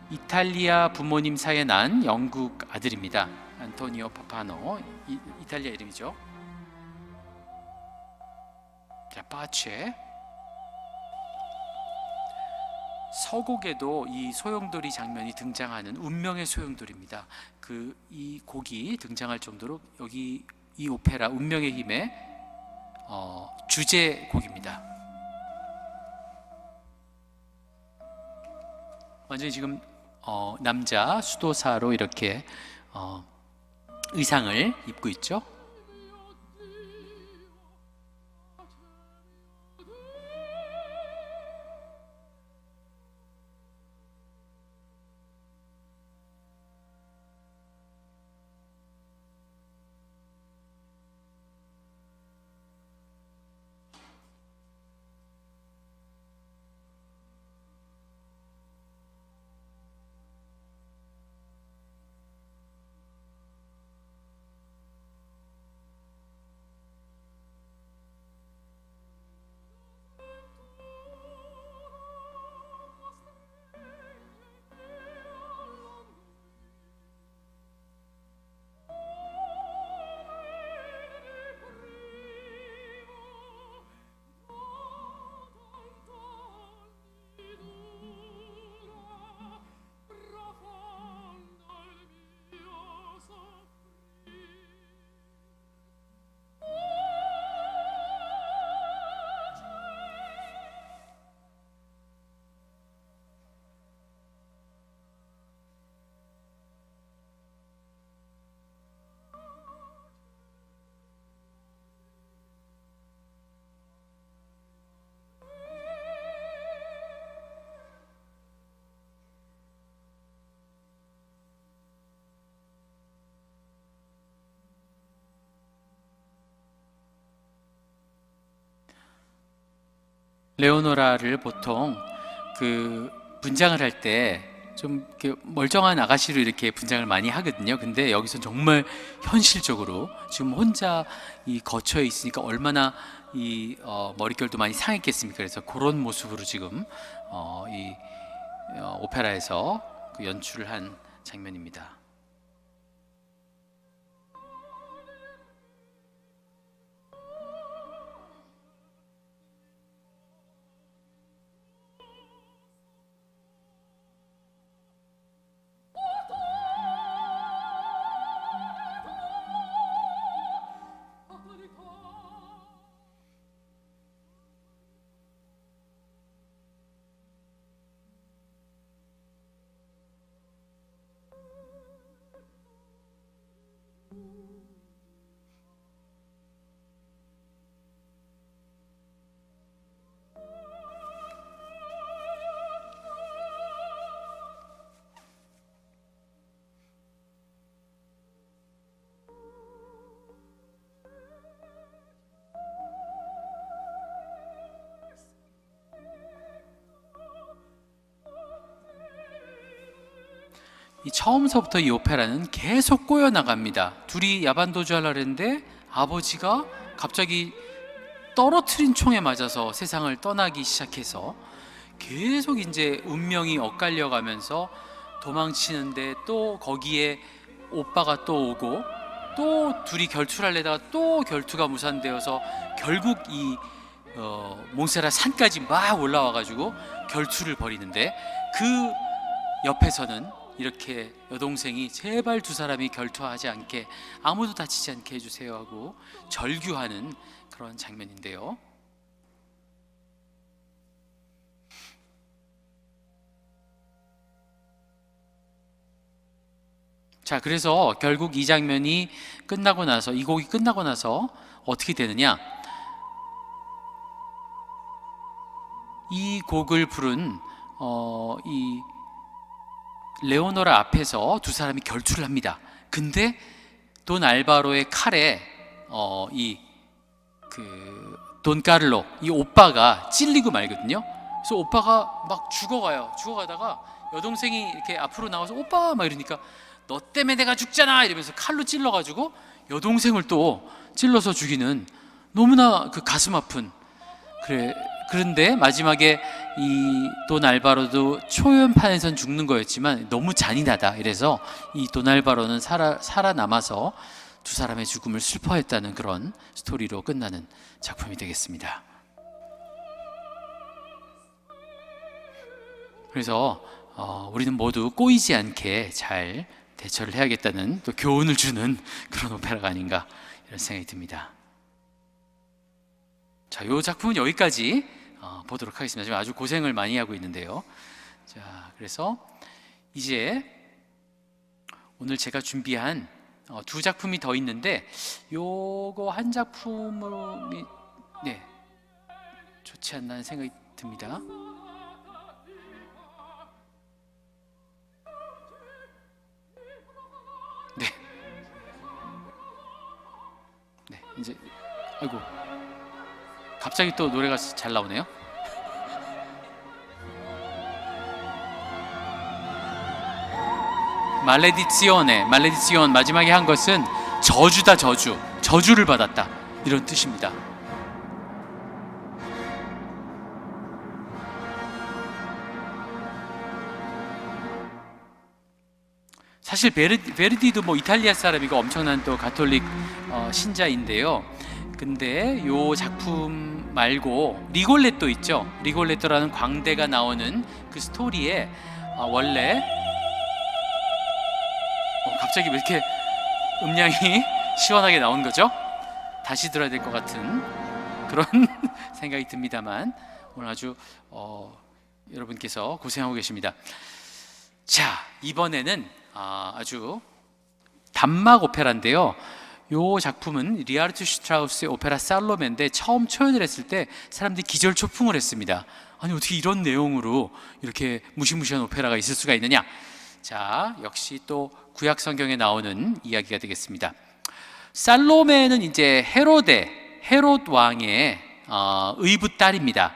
이탈리아 부모님 사이에 난 영국 아들입니다. 안토니오 파파노, 이탈리아 이름이죠. 자, 빠체. 서곡에도 이 소용돌이 장면이 등장하는 운명의 소용돌이입니다. 이 곡이 등장할 정도로 여기 이 오페라 운명의 힘의 주제곡입니다. 완전히 지금 남자 수도사로 이렇게 의상을 입고 있죠. 레오노라를 보통 그 분장을 할 때 좀 멀쩡한 아가씨로 이렇게 분장을 많이 하거든요. 근데 여기서 정말 현실적으로 지금 혼자 이 거처에 있으니까 얼마나 이 머릿결도 많이 상했겠습니까? 그래서 그런 모습으로 지금 이 오페라에서 그 연출을 한 장면입니다. 이 처음서부터 이 오페라는 계속 꼬여 나갑니다. 둘이 야반도주 하려고 했는데 아버지가 갑자기 떨어뜨린 총에 맞아서 세상을 떠나기 시작해서 계속 이제 운명이 엇갈려 가면서 도망치는데 또 거기에 오빠가 또 오고 또 둘이 결투하려다가 또 결투가 무산되어서 결국 이 몬세라 산까지 막 올라와 가지고 결투를 벌이는데 그 옆에서는 이렇게 여동생이 제발 두 사람이 결투하지 않게, 아무도 다치지 않게 해주세요 하고 절규하는 그런 장면인데요. 자, 그래서 결국 이 장면이 끝나고 나서, 이 곡이 끝나고 나서 어떻게 되느냐? 이 곡을 부른 이 레오노라 앞에서 두 사람이 결투를 합니다. 근데 돈 알바로의 칼에 돈 카를로, 이 오빠가 찔리고 말거든요. 그래서 오빠가 막 죽어가요. 죽어가다가 여동생이 이렇게 앞으로 나와서 오빠 막 이러니까 너 때문에 내가 죽잖아 이러면서 칼로 찔러가지고 여동생을 또 찔러서 죽이는, 너무나 그 가슴 아픈. 그런데 마지막에 이 돈 알바로도 초연판에선 죽는 거였지만 너무 잔인하다 이래서 이 돈 알바로는 살아남아서 두 사람의 죽음을 슬퍼했다는 그런 스토리로 끝나는 작품이 되겠습니다. 그래서 우리는 모두 꼬이지 않게 잘 대처를 해야겠다는, 또 교훈을 주는 그런 오페라가 아닌가 이런 생각이 듭니다. 자, 이 작품은 여기까지 보도록 하겠습니다. 지금 아주 고생을 많이 하고 있는데요. 자, 그래서 이제 오늘 제가 준비한 두 작품이 더 있는데, 요거 한 작품이 좋지 않나 하는 생각이 듭니다. 네, 이제 아이고 갑자기 또 노래가 잘 나오네요. 말레디치온 마지막에 한 것은 저주다, 저주를 받았다 이런 뜻입니다. 사실 베르디도 뭐 이탈리아 사람이고 엄청난 또 가톨릭 신자인데요. 근데 요 작품 말고 리골레토 있죠. 리골레토라는 광대가 나오는 그 스토리에 원래 갑자기 왜 이렇게 음량이 시원하게 나온 거죠? 다시 들어야 될 것 같은 그런 생각이 듭니다만, 오늘 아주 여러분께서 고생하고 계십니다. 자, 이번에는 아주 단막 오페라인데요. 이 작품은 리하르트 슈트라우스의 오페라 살로메인데, 처음 초연을 했을 때 사람들이 기절초풍을 했습니다. 아니, 어떻게 이런 내용으로 이렇게 무시무시한 오페라가 있을 수가 있느냐. 자, 역시 또 구약 성경에 나오는 이야기가 되겠습니다. 살로메는 이제 헤롯 왕의 의붓 딸입니다.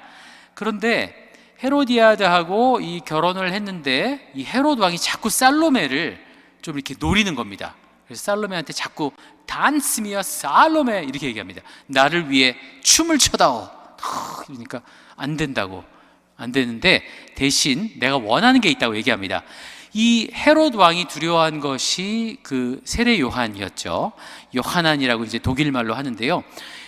그런데 헤로디아드하고 이 결혼을 했는데, 이 헤롯 왕이 자꾸 살로메를 좀 이렇게 노리는 겁니다. 그래서 살로메한테 자꾸 단스미야 살로메 이렇게 얘기합니다. 나를 위해 춤을 춰다오. 그러니까 안 된다고, 안 되는데 대신 내가 원하는 게 있다고 얘기합니다. 이 헤롯 왕이 두려워한 것이 그 세례 요한이었죠. 요하난이라고 이제 독일 말로 하는데요.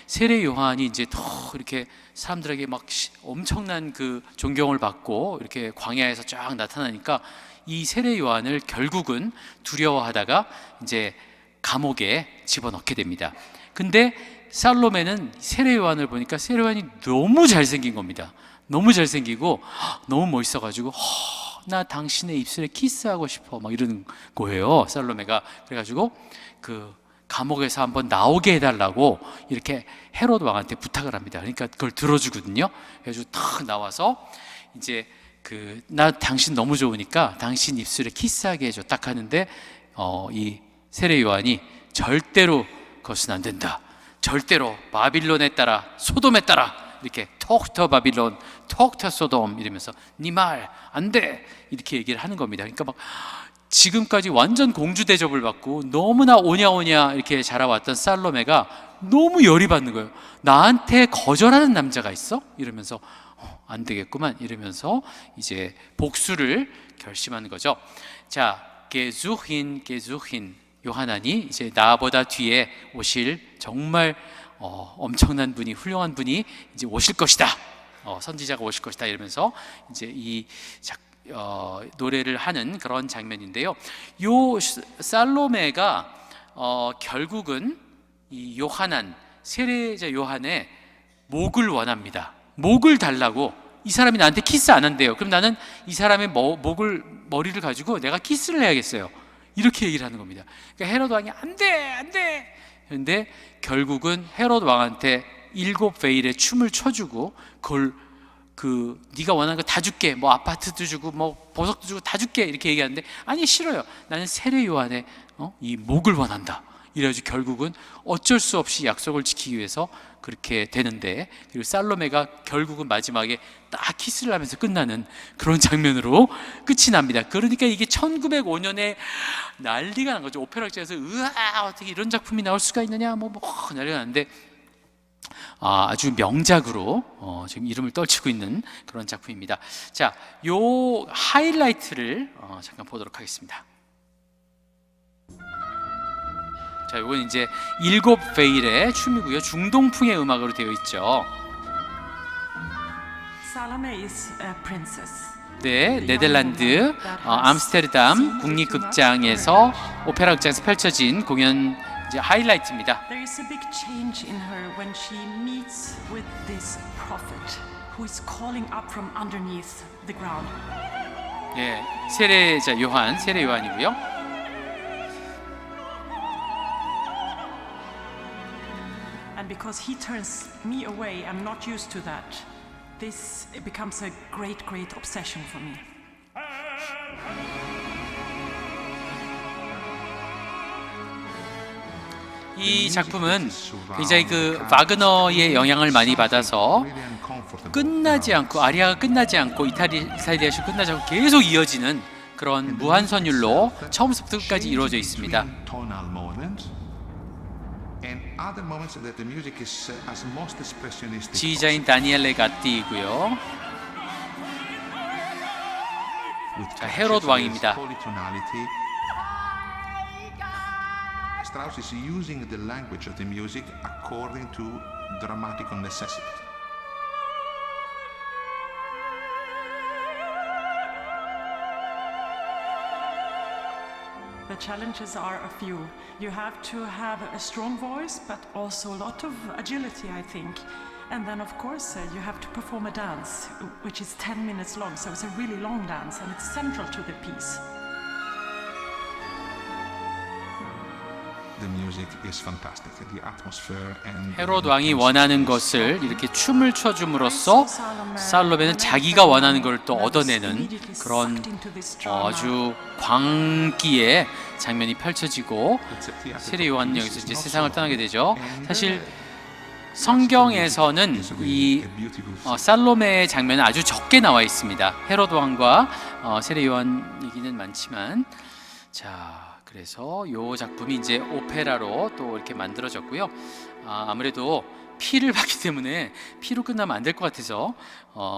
세례 요한이 이제 더 이렇게 사람들에게 막 엄청난 그 존경을 받고 이렇게 광야에서 쫙 나타나니까, 이 세례 요한을 결국은 두려워하다가 이제 감옥에 집어넣게 됩니다. 근데 살로메는 세례 요한을 보니까 세례 요한이 너무 잘생긴 겁니다. 너무 잘생기고 너무 멋있어가지고 나 당신의 입술에 키스하고 싶어 막 이러는 거예요, 살로메가. 그래가지고 그 감옥에서 한번 나오게 해달라고 이렇게 헤롯 왕한테 부탁을 합니다. 그러니까 그걸 들어주거든요. 그래가지고 탁 나와서 이제 나 당신 너무 좋으니까 당신 입술에 키스하게 해줘 딱 하는데, 이 세례 요한이 절대로 그것은 안 된다, 절대로 바빌론에 따라 소돔에 따라 이렇게 톡터 바빌론 톡터 소돔 이러면서 네 말 안 돼 이렇게 얘기를 하는 겁니다. 그러니까 막 지금까지 완전 공주 대접을 받고 너무나 오냐오냐 이렇게 자라왔던 살로메가 너무 열이 받는 거예요. 나한테 거절하는 남자가 있어? 이러면서 안 되겠구만 이러면서 이제 복수를 결심하는 거죠. 자, 게주힌 요하난이 이제 나보다 뒤에 오실 정말 엄청난 분이, 훌륭한 분이 이제 오실 것이다. 선지자가 오실 것이다 이러면서 이제 이 노래를 하는 그런 장면인데요. 요 살로메가 결국은 이 요하난, 세례자 요한의 목을 원합니다. 목을 달라고. 이 사람이 나한테 키스 안 한대요. 그럼 나는 이 사람의 머리를 가지고 내가 키스를 해야겠어요. 이렇게 얘기를 하는 겁니다. 그러니까 헤롯 왕이 안 돼, 안 돼. 그런데 결국은 헤롯 왕한테 7베일의 춤을 춰주고 그걸 네가 원하는 거 다 줄게, 뭐 아파트도 주고 뭐 보석도 주고 다 줄게 이렇게 얘기하는데 아니 싫어요. 나는 세례 요한의 이 목을 원한다. 이래가지고 결국은 어쩔 수 없이 약속을 지키기 위해서 그렇게 되는데, 그리고 살로메가 결국은 마지막에 딱 키스를 하면서 끝나는 그런 장면으로 끝이 납니다. 그러니까 이게 1905년에 난리가 난 거죠. 오페라 극장에서 으아 어떻게 이런 작품이 나올 수가 있느냐 뭐 난리가 났는데 아주 명작으로 지금 이름을 떨치고 있는 그런 작품입니다. 자, 요 하이라이트를 잠깐 보도록 하겠습니다. 자, 이건 이제 7베일의 춤이고요. 중동풍의 음악으로 되어 있죠. Salome is a princess. 네, 네덜란드 암스테르담 국립극장에서 오페라 극장에서 펼쳐진 공연 이제 하이라이트입니다. There is a big change in her when she meets with this prophet who is calling up from underneath the ground. 예, 세례자 요한, 세례 요한이고요. And because he turns me away, I'm not used to that. This becomes a great obsession for me. 이 작품은 굉장히 바그너의 영향을 많이 받아서 끝나지 않고, 아리아가 끝나지 않고 이탈리아식 끝나지 않고 계속 이어지는 그런 무한선율로 처음부터 끝까지 이루어져 있습니다. 지휘자인 다니엘레 가띠이고요. 자, 헤롯 왕입니다. Strauss is using the language of the music according to dramatical necessity. The challenges are a few. You have to have a strong voice, but also a lot of agility, I think. And then, of course, you have to perform a dance, which is 10 minutes long, so it's a really long dance, and it's central to the piece. The music is fantastic. The atmosphere and 헤롯 왕이 원하는 것을 이렇게 춤을 춰줌으로써 살로메는 자기가 원하는 걸 또 얻어내는 그런 아주 광기의 장면이 펼쳐지고 세례 요한은 여기서 이제 세상을 떠나게 되죠. 사실 성경에서는 이 살로메의 장면은 아주 적게 나와 있습니다. 헤롯 왕과 세례 요한 얘기는 많지만, 자, 그래서 이 작품이 이제 오페라로 또 이렇게 만들어졌고요. 아무래도 피를 봤기 때문에 피로 끝나면 안 될 것 같아서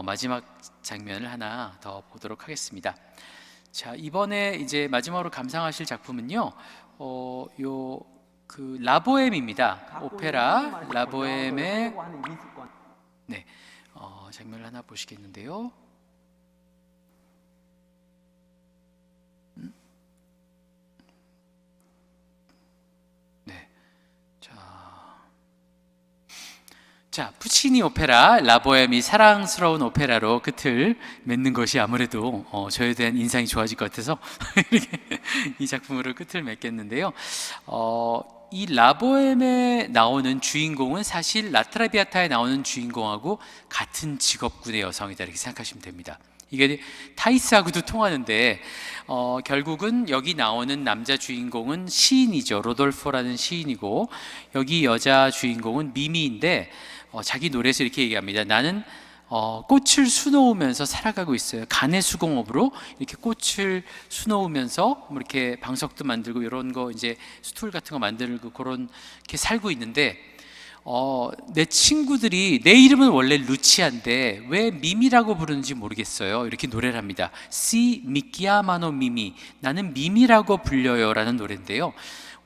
마지막 장면을 하나 더 보도록 하겠습니다. 자, 이번에 이제 마지막으로 감상하실 작품은요, 라보엠입니다. 오페라 라보엠의 장면을 하나 보시겠는데요. 자, 푸치니 오페라 라보엠이 사랑스러운 오페라로 끝을 맺는 것이 아무래도 저에 대한 인상이 좋아질 것 같아서 이렇게 이 작품으로 끝을 맺겠는데요. 이 라보엠에 나오는 주인공은 사실 라트라비아타에 나오는 주인공하고 같은 직업군의 여성이다, 이렇게 생각하시면 됩니다. 이게 타이스하고도 통하는데 결국은 여기 나오는 남자 주인공은 시인이죠. 로돌포라는 시인이고, 여기 여자 주인공은 미미인데 자기 노래에서 이렇게 얘기합니다. 나는 꽃을 수놓으면서 살아가고 있어요. 간의 수공업으로 이렇게 꽃을 수놓으면서 뭐 이렇게 방석도 만들고 이런 거 이제 스툴 같은 거 만들고 그런 게 살고 있는데, 내 친구들이 내 이름은 원래 루치아인데 왜 미미라고 부르는지 모르겠어요. 이렇게 노래를 합니다. Si mi chiamano Mimi, 나는 미미라고 불려요 라는 노래인데요.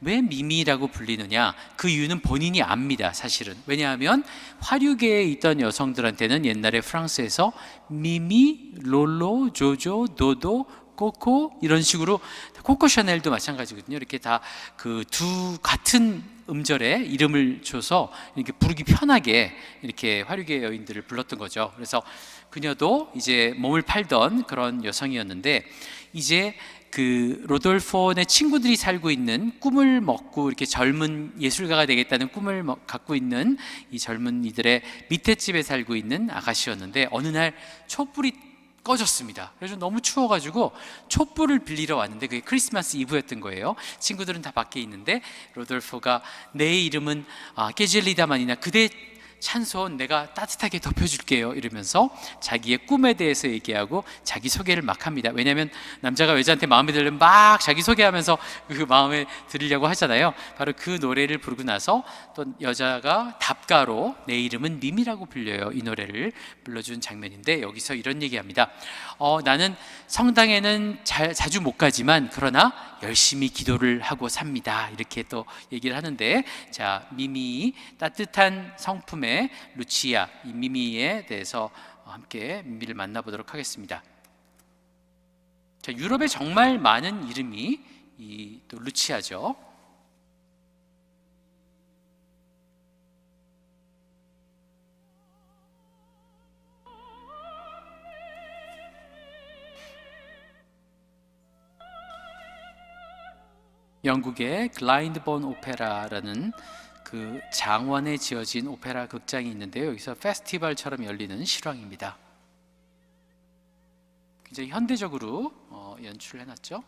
왜 미미라고 불리느냐, 그 이유는 본인이 압니다. 사실은. 왜냐하면 화류계에 있던 여성들한테는 옛날에 프랑스에서 미미, 롤로, 조조, 도도, 코코 이런 식으로, 코코 샤넬도 마찬가지거든요. 이렇게 다 그 두 같은 음절에 이름을 줘서 이렇게 부르기 편하게 이렇게 화류계 여인들을 불렀던 거죠. 그래서 그녀도 이제 몸을 팔던 그런 여성이었는데, 이제 그 로돌포의 친구들이 살고 있는 꿈을 먹고 이렇게 젊은 예술가가 되겠다는 꿈을 갖고 있는 이 젊은이들의 밑에 집에 살고 있는 아가씨였는데 어느 날 촛불이 꺼졌습니다. 그래서 너무 추워가지고 촛불을 빌리러 왔는데 그게 크리스마스 이브였던 거예요. 친구들은 다 밖에 있는데 로돌포가 내 이름은 깨질리다만이나 그대 찬손 내가 따뜻하게 덮여줄게요 이러면서 자기의 꿈에 대해서 얘기하고 자기 소개를 막 합니다. 왜냐하면 남자가 여자한테 마음에 들면 막 자기 소개하면서 그 마음에 들으려고 하잖아요. 바로 그 노래를 부르고 나서 또 여자가 답가로 내 이름은 미미라고 불려요 이 노래를 불러준 장면인데 여기서 이런 얘기합니다. 나는 성당에는 자주 못 가지만 그러나 열심히 기도를 하고 삽니다 이렇게 또 얘기를 하는데, 자 미미 따뜻한 성품의 루치아, 이 미미에 대해서 함께 미미를 만나보도록 하겠습니다. 자, 유럽에 정말 많은 이름이 또 루치아죠. 영국의 글라인드본 오페라라는 그 장원에 지어진 오페라 극장이 있는데요. 여기서 페스티벌처럼 열리는 실황입니다. 굉장히 현대적으로 연출을 해놨죠.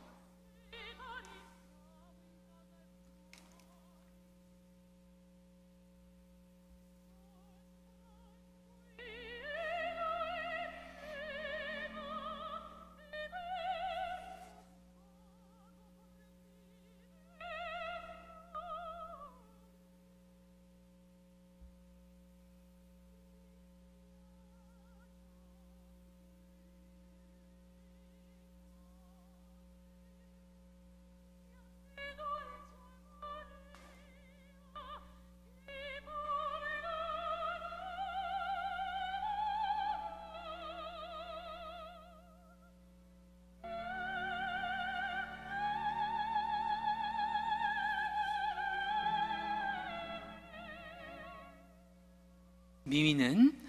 미미는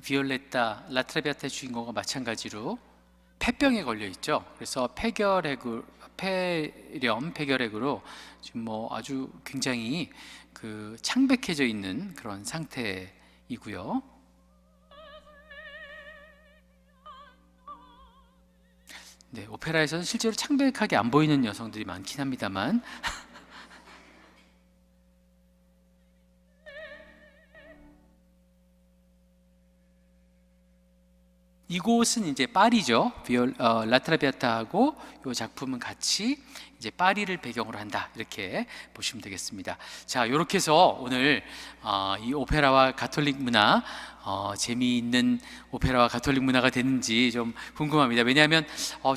비올레타 라트라비아타의 주인공과 마찬가지로 폐병에 걸려 있죠. 그래서 폐결핵으로 지금 뭐 아주 굉장히 그 창백해져 있는 그런 상태이고요. 네, 오페라에서는 실제로 창백하게 안 보이는 여성들이 많긴 합니다만 이곳은 이제 파리죠. 라트라비아타하고 이 작품은 같이 이제 파리를 배경으로 한다 이렇게 보시면 되겠습니다. 자, 이렇게 해서 오늘 이 오페라와 가톨릭 문화 재미있는 오페라와 가톨릭 문화가 됐는지 좀 궁금합니다. 왜냐하면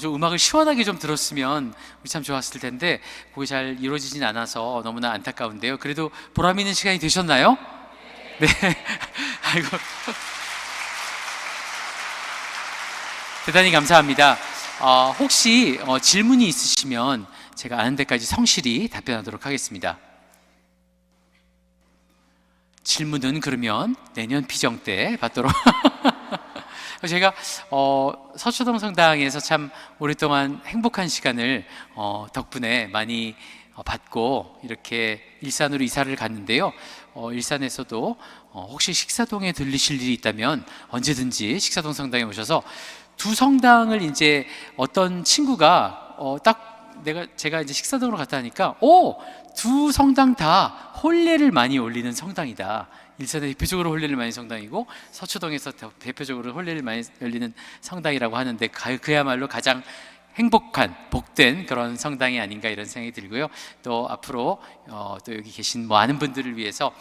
좀 음악을 시원하게 좀 들었으면 우리 참 좋았을 텐데 그게 잘 이루어지진 않아서 너무나 안타까운데요. 그래도 보람 있는 시간이 되셨나요? 네. 아이고. 대단히 감사합니다. 혹시 질문이 있으시면 제가 아는 데까지 성실히 답변하도록 하겠습니다. 질문은 그러면 내년 피정 때 받도록 제가 서초동 성당에서 참 오랫동안 행복한 시간을 덕분에 많이 받고 이렇게 일산으로 이사를 갔는데요. 일산에서도 혹시 식사동에 들리실 일이 있다면 언제든지 식사동 성당에 오셔서 두 성당을 이제 어떤 친구가 제가 이제 식사동으로 갔다 하니까 두 성당 다 혼례를 많이 올리는 성당이다. 일산에 대표적으로 혼례를 많이 성당이고 서초동에서 대표적으로 혼례를 많이 열리는 성당이라고 하는데 그야말로 가장 행복한 복된 그런 성당이 아닌가 이런 생각이 들고요. 또 앞으로 또 여기 계신 많은 분들을 위해서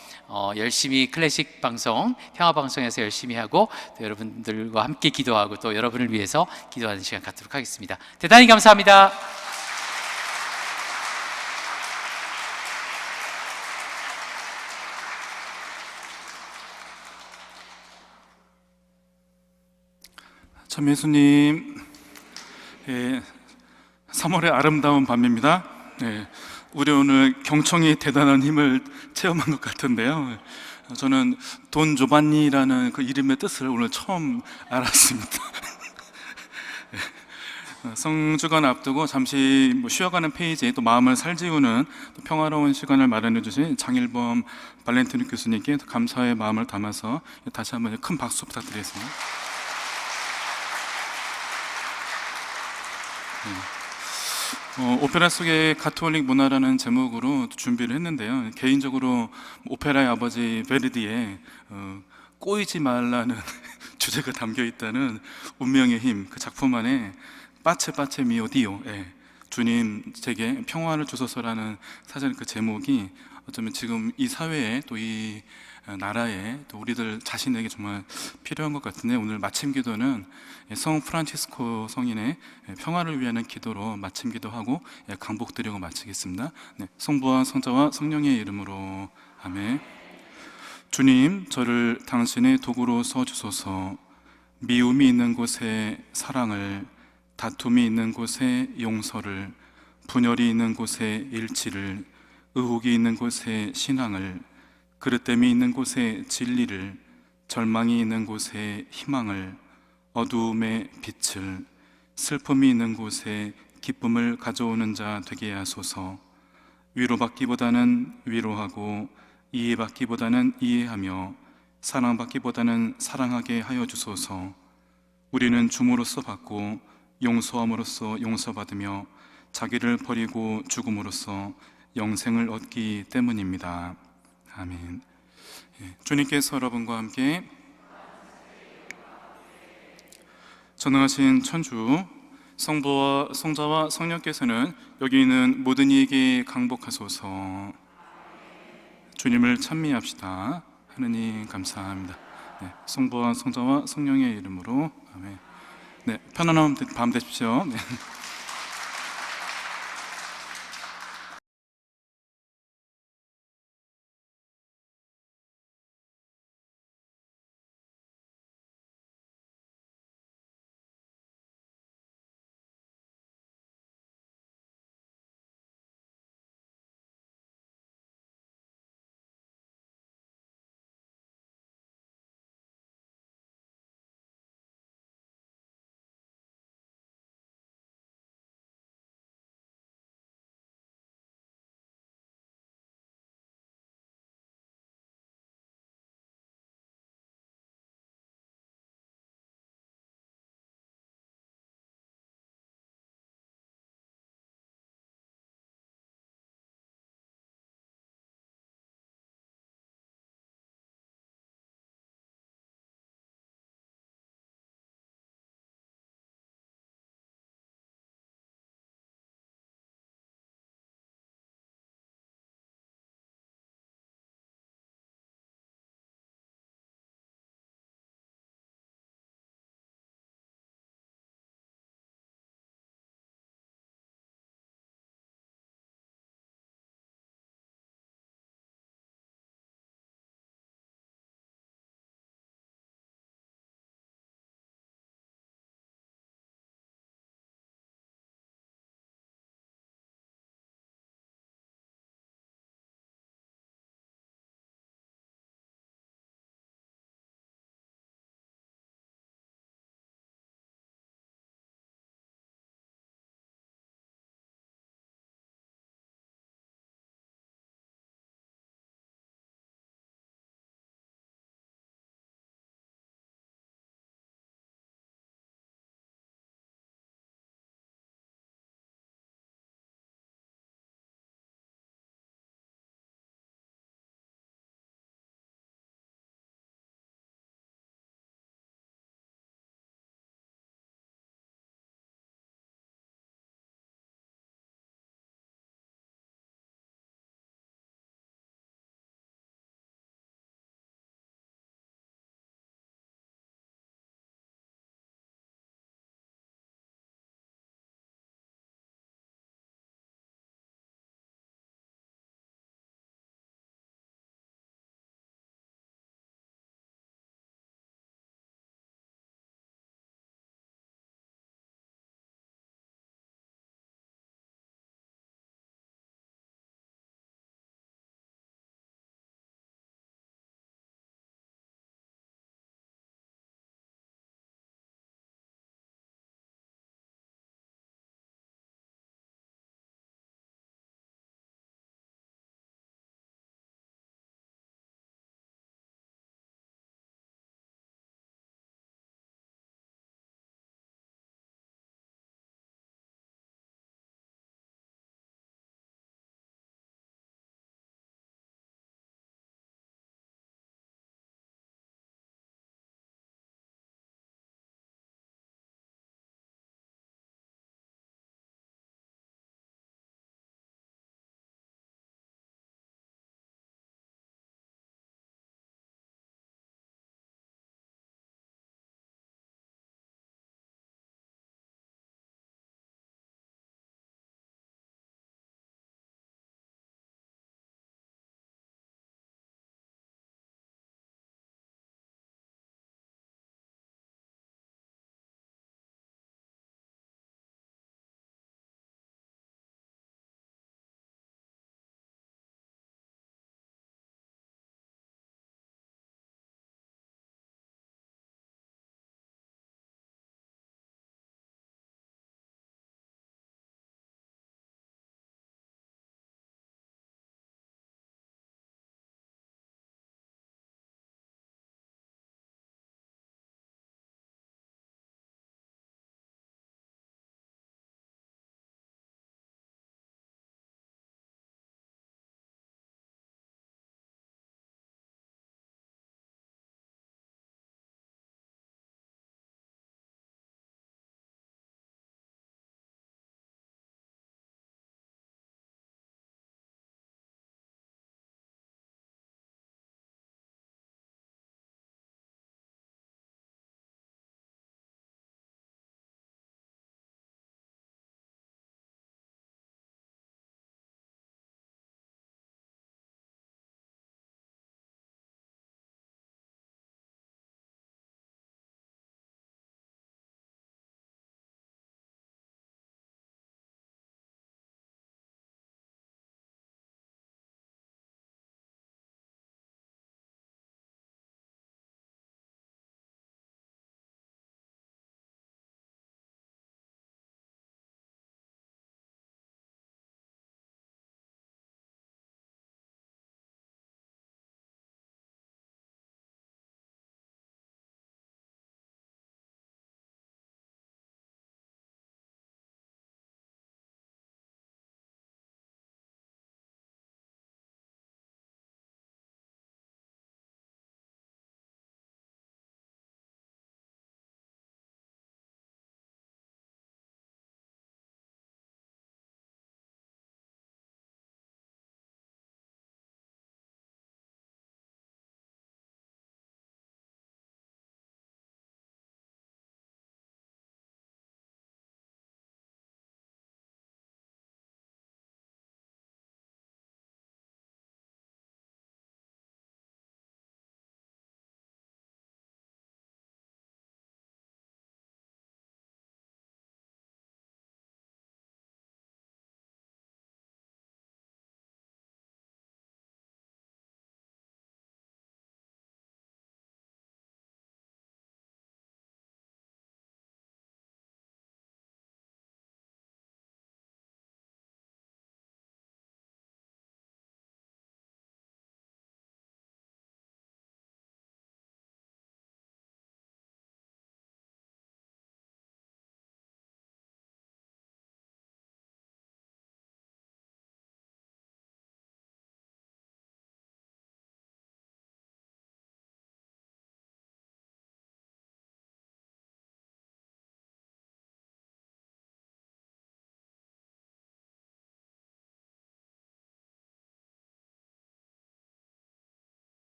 열심히 클래식 방송, 평화 방송에서 열심히 하고 또 여러분들과 함께 기도하고 또 여러분을 위해서 기도하는 시간 갖도록 하겠습니다. 대단히 감사합니다. 참 예수님, 3월의 아름다운 밤입니다. 우리 오늘 경청이 대단한 힘을 체험한 것 같은데요. 저는 돈 조반니라는 그 이름의 뜻을 오늘 처음 알았습니다. 성주간 앞두고 잠시 쉬어가는 페이지에 또 마음을 살지우는 또 평화로운 시간을 마련해 주신 장일범 발렌티노 교수님께 감사의 마음을 담아서 다시 한번 큰 박수 부탁드리겠습니다. 오페라 속의 가톨릭 문화라는 제목으로 준비를 했는데요. 개인적으로 오페라의 아버지 베르디의 꼬이지 말라는 주제가 담겨 있다는 운명의 힘, 그 작품 안에 빠체 빠체 미오 디오, 주님 제게 평화를 주소서라는 사실 그 제목이 어쩌면 지금 이 사회에 또 이 나라에 또 우리들 자신에게 정말 필요한 것 같은데, 오늘 마침 기도는 성 프란치스코 성인의 평화를 위한 기도로 마침 기도하고 강복드리고 마치겠습니다. 성부와 성자와 성령의 이름으로 아멘. 주님, 저를 당신의 도구로 써주소서. 미움이 있는 곳에 사랑을, 다툼이 있는 곳에 용서를, 분열이 있는 곳에 일치를, 의혹이 있는 곳에 신앙을, 그릇됨이 있는 곳에 진리를, 절망이 있는 곳에 희망을, 어두움에 빛을, 슬픔이 있는 곳에 기쁨을 가져오는 자 되게 하소서. 위로받기보다는 위로하고, 이해받기보다는 이해하며, 사랑받기보다는 사랑하게 하여 주소서. 우리는 줌으로써 받고 용서함으로써 용서받으며 자기를 버리고 죽음으로써 영생을 얻기 때문입니다. 아멘. 주님께서 여러분과 함께 전능하신 천주 성부와 성자와 성령께서는 여기 있는 모든 이에게 강복하소서. 주님을 찬미합시다. 하느님 감사합니다. 성부와 성자와 성령의 이름으로 아멘. 편안한 밤 되십시오.